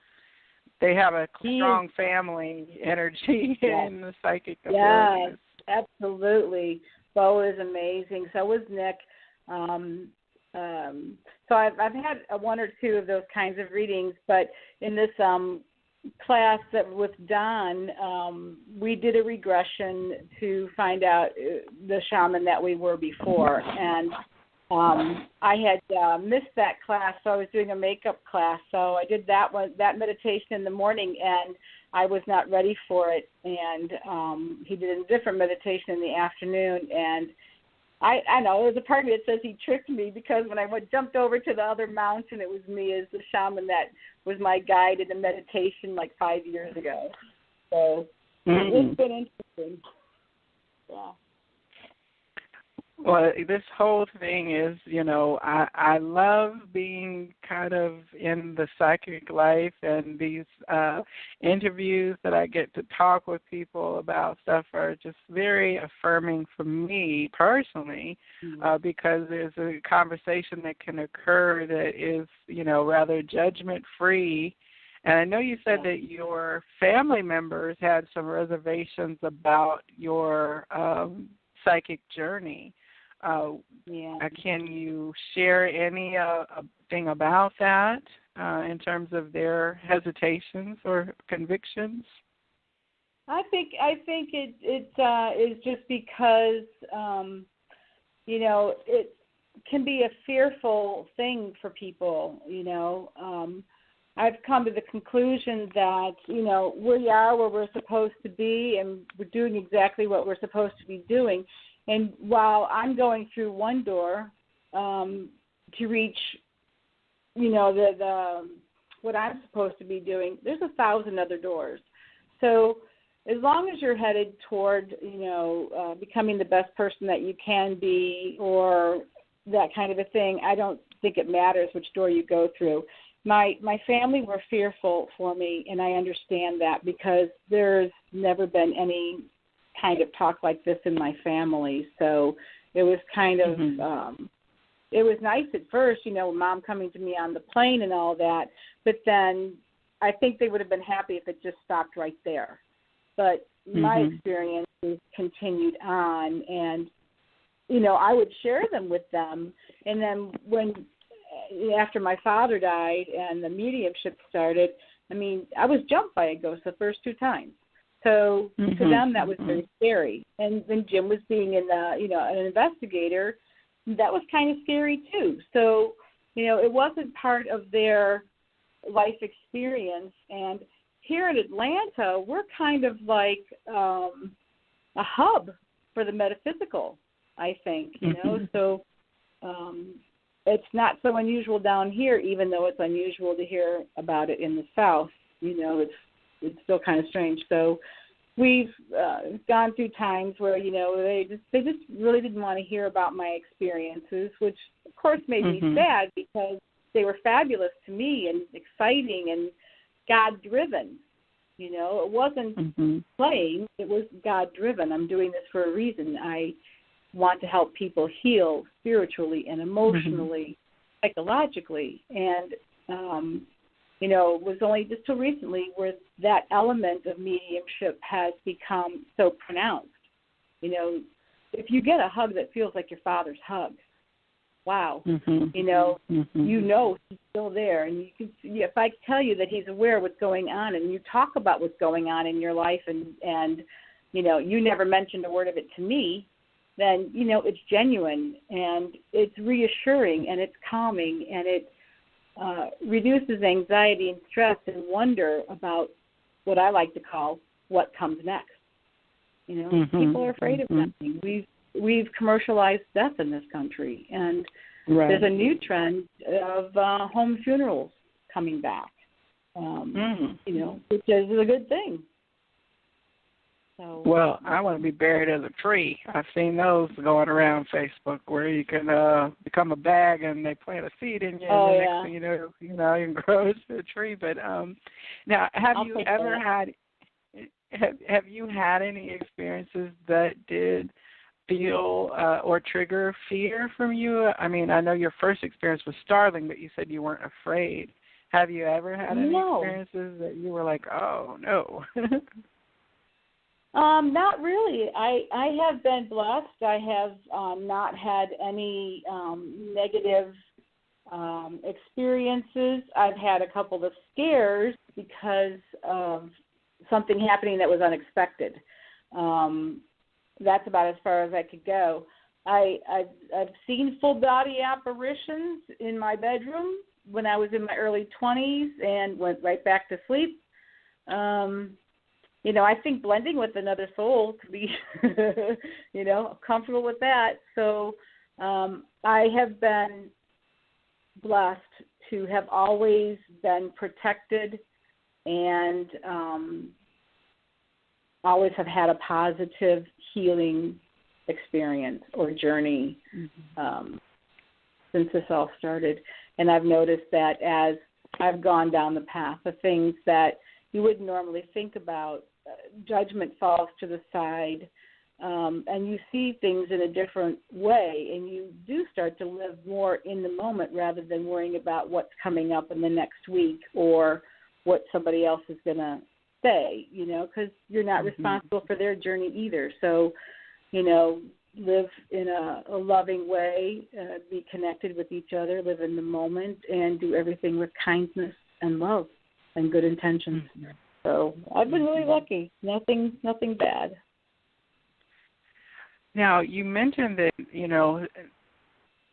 they have a strong family energy in the psychic abilities. Yes, absolutely. Bo is amazing. So was Nick. So I've had one or two of those kinds of readings, but in this class that was done, we did a regression to find out the shaman that we were before, and I had missed that class, so I was doing a makeup class. So I did that meditation in the morning, and I was not ready for it. And he did a different meditation in the afternoon, and I know there's a part of me that says he tricked me, because when I jumped over to the other mountain, it was me as the shaman that was my guide in the meditation like 5 years ago. So it's been interesting. Yeah. Well, this whole thing is, I love being kind of in the psychic life, and these interviews that I get to talk with people about stuff are just very affirming for me personally, because there's a conversation that can occur that is, rather judgment-free. And I know you said that your family members had some reservations about your psychic journey. Can you share anything about that in terms of their hesitations or convictions? I think it is just because it can be a fearful thing for people. I've come to the conclusion that we are where we're supposed to be, and we're doing exactly what we're supposed to be doing. And while I'm going through one door to reach, the what I'm supposed to be doing, there's 1,000 other doors. So as long as you're headed toward, becoming the best person that you can be, or that kind of a thing, I don't think it matters which door you go through. My family were fearful for me, and I understand that, because there's never been any kind of talk like this in my family. So it was kind of it was nice at first, Mom coming to me on the plane and all that, but then I think they would have been happy if it just stopped right there. But my experiences continued on, and I would share them with them. And then after my father died and the mediumship started, I was jumped by a ghost the first 2 times. So to them, that was very scary. And when Jim was being an investigator, that was kind of scary too. So, it wasn't part of their life experience. And here in Atlanta, we're kind of like a hub for the metaphysical, I think, So it's not so unusual down here, even though it's unusual to hear about it in the South. It's still kind of strange. So we've gone through times where, they just really didn't want to hear about my experiences, which, of course, made me sad, because they were fabulous to me and exciting and God-driven. It wasn't playing. It was God-driven. I'm doing this for a reason. I want to help people heal spiritually and emotionally, psychologically. And, it was only just till recently where that element of mediumship has become so pronounced. If you get a hug that feels like your father's hug, wow, he's still there. And you can, if I tell you that he's aware of what's going on, and you talk about what's going on in your life, and you never mentioned a word of it to me, then, it's genuine, and it's reassuring, and it's calming, and it reduces anxiety and stress and wonder about what I like to call what comes next. People are afraid of nothing. We've commercialized death in this country, and there's a new trend of home funerals coming back, which is a good thing. So, well, I want to be buried as a tree. I've seen those going around Facebook where you can become a bag and they plant a seed in you, and the next thing you know, you can grow into a tree. But now, have you ever had any experiences that did feel or trigger fear from you? I mean, I know your first experience was startling, but you said you weren't afraid. Have you ever had any experiences that you were like, oh, no? Not really. I have been blessed. I have not had any negative experiences. I've had a couple of scares because of something happening that was unexpected. That's about as far as I could go. I've seen full body apparitions in my bedroom when I was in my early 20s and went right back to sleep. I think blending with another soul could be, comfortable with that. So I have been blessed to have always been protected and always have had a positive healing experience or journey since this all started. And I've noticed that as I've gone down the path of things that you wouldn't normally think about, judgment falls to the side, and you see things in a different way, and you do start to live more in the moment rather than worrying about what's coming up in the next week or what somebody else is going to say, because you're not responsible for their journey either. So, live in a loving way, be connected with each other, live in the moment, and do everything with kindness and love and good intentions. So I've been really lucky. Nothing bad. Now, you mentioned that,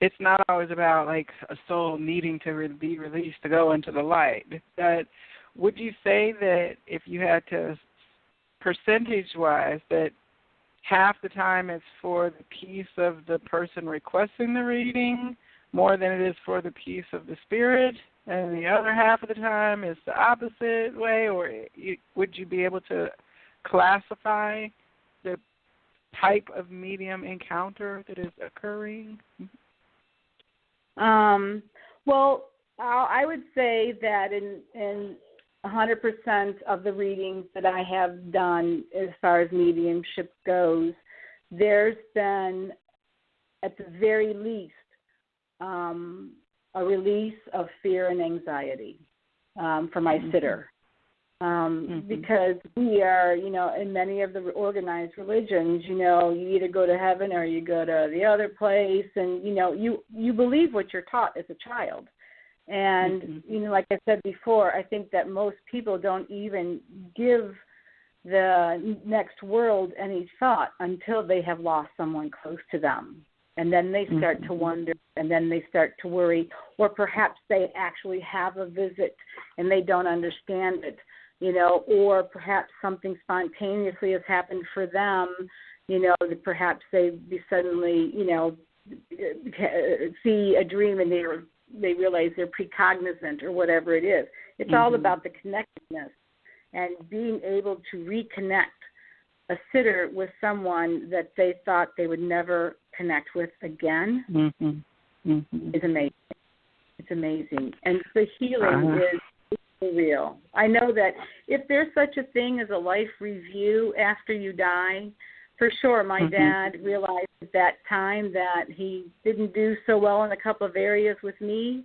it's not always about like a soul needing to be released to go into the light. But would you say that if you had to, percentage-wise, that half the time it's for the peace of the person requesting the reading more than it is for the peace of the spirit, and the other half of the time is the opposite way, or would you be able to classify the type of medium encounter that is occurring? Well, I would say that in 100% of the readings that I have done as far as mediumship goes, there's been, at the very least, a release of fear and anxiety for my sitter. Because we are, in many of the organized religions, you either go to heaven or you go to the other place, and, you believe what you're taught as a child. And, like I said before, I think that most people don't even give the next world any thought until they have lost someone close to them. And then they start to wonder, and then they start to worry, or perhaps they actually have a visit and they don't understand it, or perhaps something spontaneously has happened for them, that perhaps they suddenly, see a dream and they realize they're precognizant or whatever it is. It's all about the connectedness and being able to reconnect a sitter with someone that they thought they would never connect with again is amazing. It's amazing. And the healing is real. I know that if there's such a thing as a life review after you die, for sure my dad realized at that time that he didn't do so well in a couple of areas with me,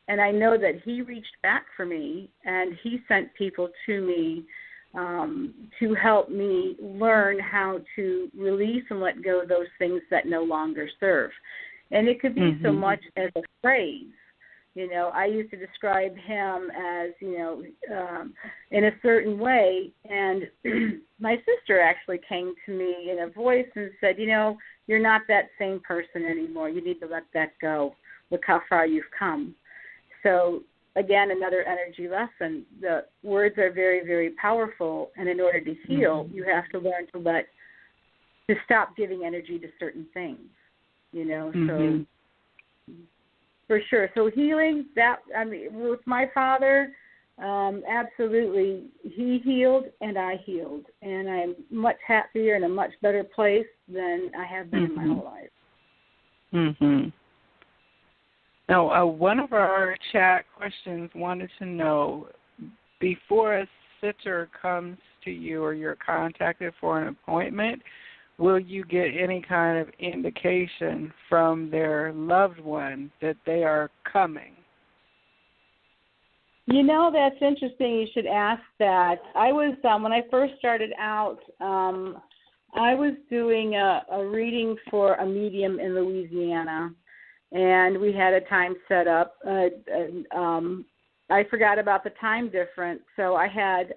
and I know that he reached back for me and he sent people to me to help me learn how to release and let go of those things that no longer serve. And it could be so much as a phrase. I used to describe him as, in a certain way. And my sister actually came to me in a voice and said, you're not that same person anymore. You need to let that go. Look how far you've come. So, again, another energy lesson. The words are very, very powerful. And in order to heal, you have to learn to stop giving energy to certain things, so... For sure. So healing, with my father, Absolutely. He healed and I healed, and I'm much happier in a much better place than I have been in my whole life. Mhm. Now, one of our chat questions wanted to know, before a sitter comes to you or you're contacted for an appointment, will you get any kind of indication from their loved one that they are coming? You know, that's interesting. You should ask that. I was, when I first started out, I was doing a reading for a medium in Louisiana, and we had a time set up. I forgot about the time difference, so I had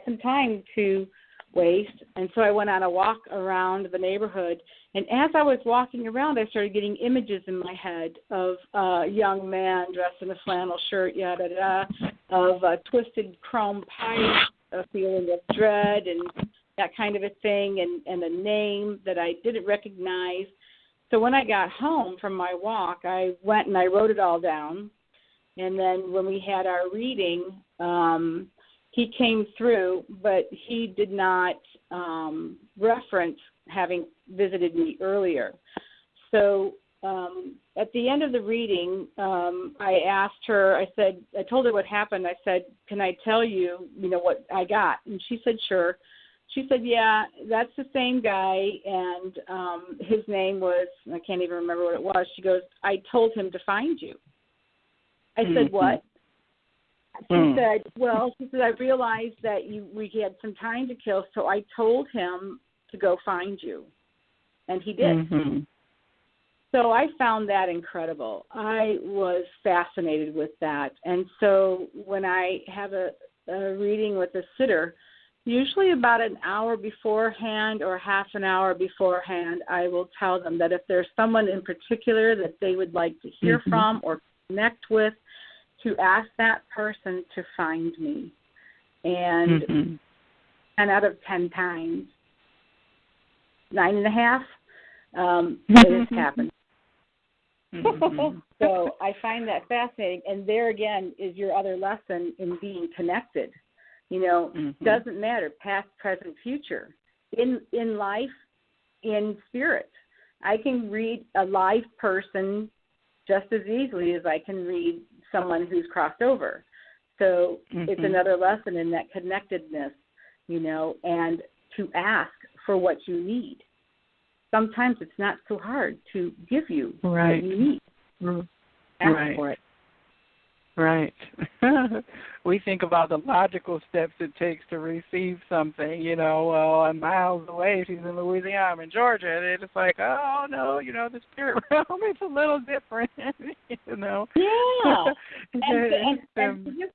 some time to waste, and so I went on a walk around the neighborhood. And as I was walking around, I started getting images in my head of a young man dressed in a flannel shirt, of a twisted chrome pipe, a feeling of dread, and that kind of a thing, and a name that I didn't recognize. So when I got home from my walk, I went and I wrote it all down. And then when we had our reading, he came through, but he did not reference having visited me earlier. So at the end of the reading, I asked her, I told her what happened. I said, can I tell you, what I got? And she said, sure. She said, yeah, that's the same guy, and his name was, I can't even remember what it was. She goes, I told him to find you. I said, what? She said, I realized that we had some time to kill, so I told him to go find you. And he did. Mm-hmm. So I found that incredible. I was fascinated with that. And so when I have a reading with a sitter, usually about an hour beforehand or half an hour beforehand, I will tell them that if there's someone in particular that they would like to hear from or connect with, to ask that person to find me. And 10 out of 10 times, 9.5, it has happened. So I find that fascinating. And there again is your other lesson in being connected. Doesn't matter, past, present, future. In life, in spirit. I can read a live person just as easily as I can read someone who's crossed over. So it's another lesson in that connectedness, and to ask for what you need. Sometimes it's not so hard to give you what you need. Ask for it. Right. We think about the logical steps it takes to receive something, and miles away, she's in Louisiana, I'm in Georgia, and it's like, oh, no, the spirit realm is a little different, Yeah. and just,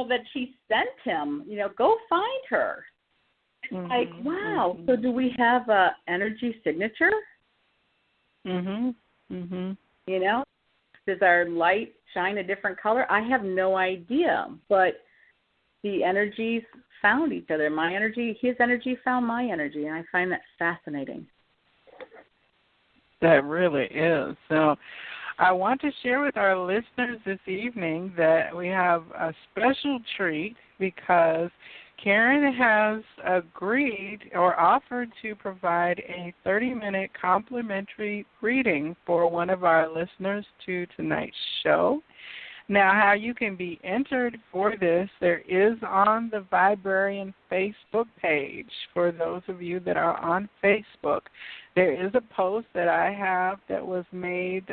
that she sent him, go find her. It's like, wow, so do we have a energy signature? Does our light shine a different color? I have no idea, but the energies found each other. My energy, his energy found my energy, and I find that fascinating. That really is. So I want to share with our listeners this evening that we have a special treat because Karen has agreed or offered to provide a 30-minute complimentary reading for one of our listeners to tonight's show. Now, how you can be entered for this, there is on the Viberarian Facebook page. For those of you that are on Facebook, there is a post that I have that was made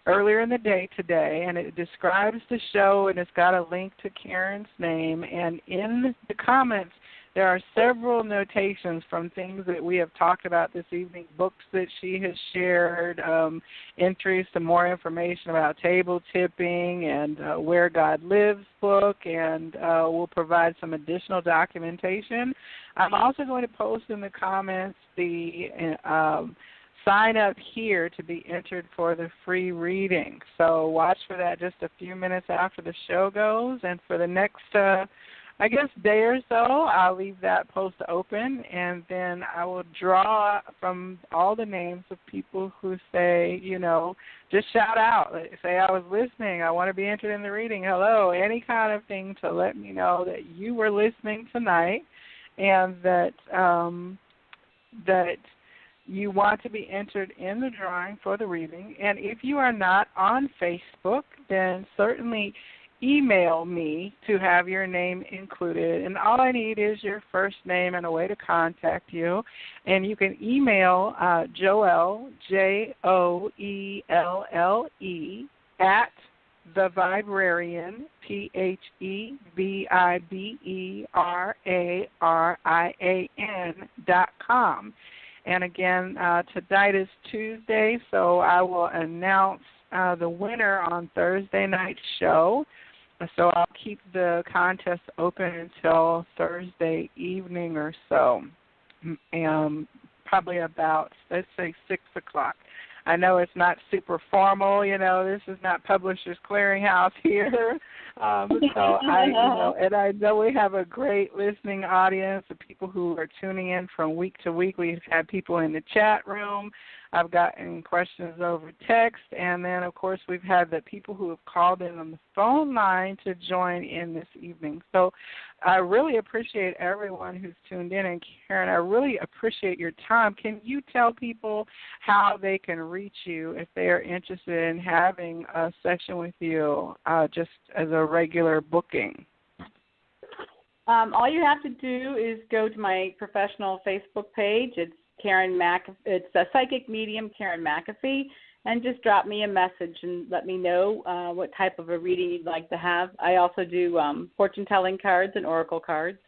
earlier in the day today, and it describes the show, and it's got a link to Karen's name. And in the comments, there are several notations from things that we have talked about this evening, books that she has shared, entries to more information about table tipping and Where God Lives book, and we'll provide some additional documentation. I'm also going to post in the comments the sign up here to be entered for the free reading. So watch for that just a few minutes after the show goes. And for the next I guess, day or so. I'll leave that post open, and then I will draw from all the names of people who say, just shout out. Say, I was listening. I want to be entered in the reading. Hello, any kind of thing to let me know that you were listening tonight and that that you want to be entered in the drawing for the reading. And if you are not on Facebook, then certainly email me to have your name included. And all I need is your first name and a way to contact you. And you can email Joelle, Joelle, at the Viberarian, Viberarian.com. And again, tonight is Tuesday, so I will announce the winner on Thursday night's show. So I'll keep the contest open until Thursday evening or so, probably about, let's say, 6 o'clock. I know it's not super formal, this is not Publishers Clearinghouse here. So I know we have a great listening audience of people who are tuning in from week to week. We've had people in the chat room. I've gotten questions over text, and then, of course, we've had the people who have called in on the phone line to join in this evening. So I really appreciate everyone who's tuned in, and Karen, I really appreciate your time. Can you tell people how they can reach you if they are interested in having a session with you just as a regular booking? All you have to do is go to my professional Facebook page. It's a psychic medium, Karen McAfee, and just drop me a message and let me know what type of a reading you'd like to have. I also do fortune-telling cards and oracle cards,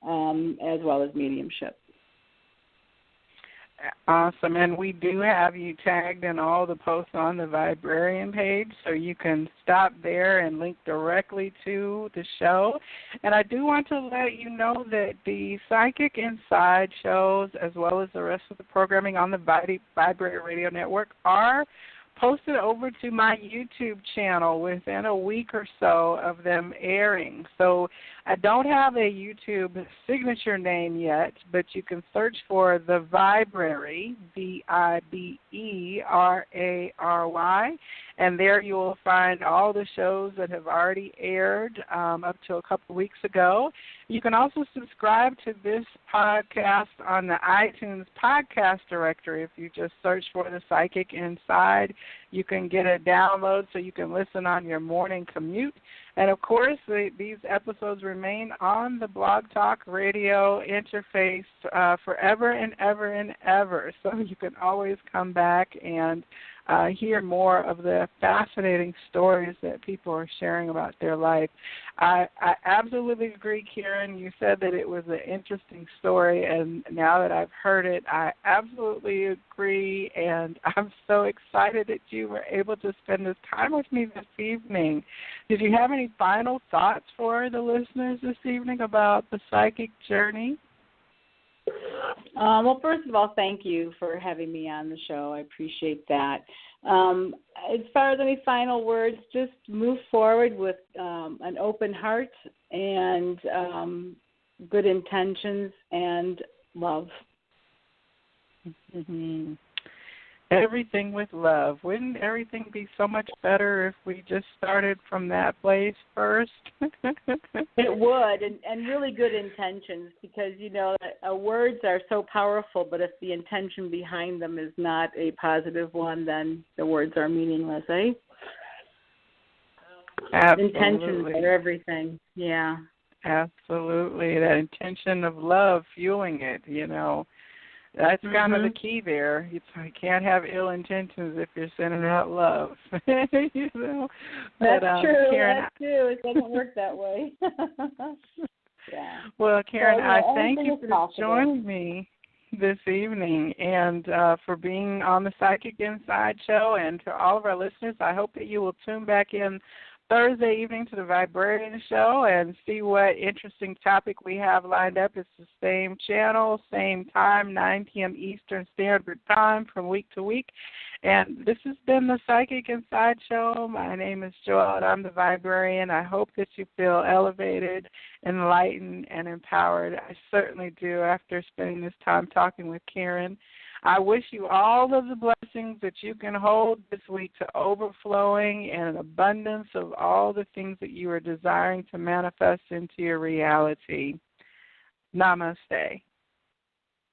as well as mediumship. Awesome, and we do have you tagged in all the posts on the Viberarian page, so you can stop there and link directly to the show. And I do want to let you know that the Psychic Inside shows, as well as the rest of the programming on the Viberarian Radio Network, are posted over to my YouTube channel within a week or so of them airing. So I don't have a YouTube signature name yet, but you can search for The Viberary, Viberary, and there you will find all the shows that have already aired up to a couple weeks ago. You can also subscribe to this podcast on the iTunes podcast directory. If you just search for The Psychic Inside, you can get a download so you can listen on your morning commute. And, of course, these episodes remain on the Blog Talk Radio interface forever and ever and ever. So you can always come back and hear more of the fascinating stories that people are sharing about their life. I absolutely agree, Karen. You said that it was an interesting story, and now that I've heard it, I absolutely agree, and I'm so excited that you were able to spend this time with me this evening. Did you have any final thoughts for the listeners this evening about the psychic journey? Well, first of all, thank you for having me on the show. I appreciate that. As far as any final words, just move forward with an open heart and good intentions and love. Mm-hmm. Everything with love. Wouldn't everything be so much better if we just started from that place first? It would, and really good intentions, because, words are so powerful, but if the intention behind them is not a positive one, then the words are meaningless, eh? Absolutely. Intentions are everything, yeah. Absolutely. That intention of love fueling it, That's kind of the key there. You can't have ill intentions if you're sending out love. That's true. Karen, that's true. It doesn't work that way. Yeah. Well, Karen, so, I thank you for joining me this evening and for being on the Psychic Inside show. And to all of our listeners, I hope that you will tune back in Thursday evening to the Viberarian show and see what interesting topic we have lined up. It's the same channel, same time, 9 p.m. Eastern Standard Time from week to week. And this has been the Psychic Inside Show. My name is Joelle, and I'm the Viberarian. I hope that you feel elevated, enlightened, and empowered. I certainly do after spending this time talking with Karen. I wish you all of the blessings that you can hold this week to overflowing and an abundance of all the things that you are desiring to manifest into your reality. Namaste.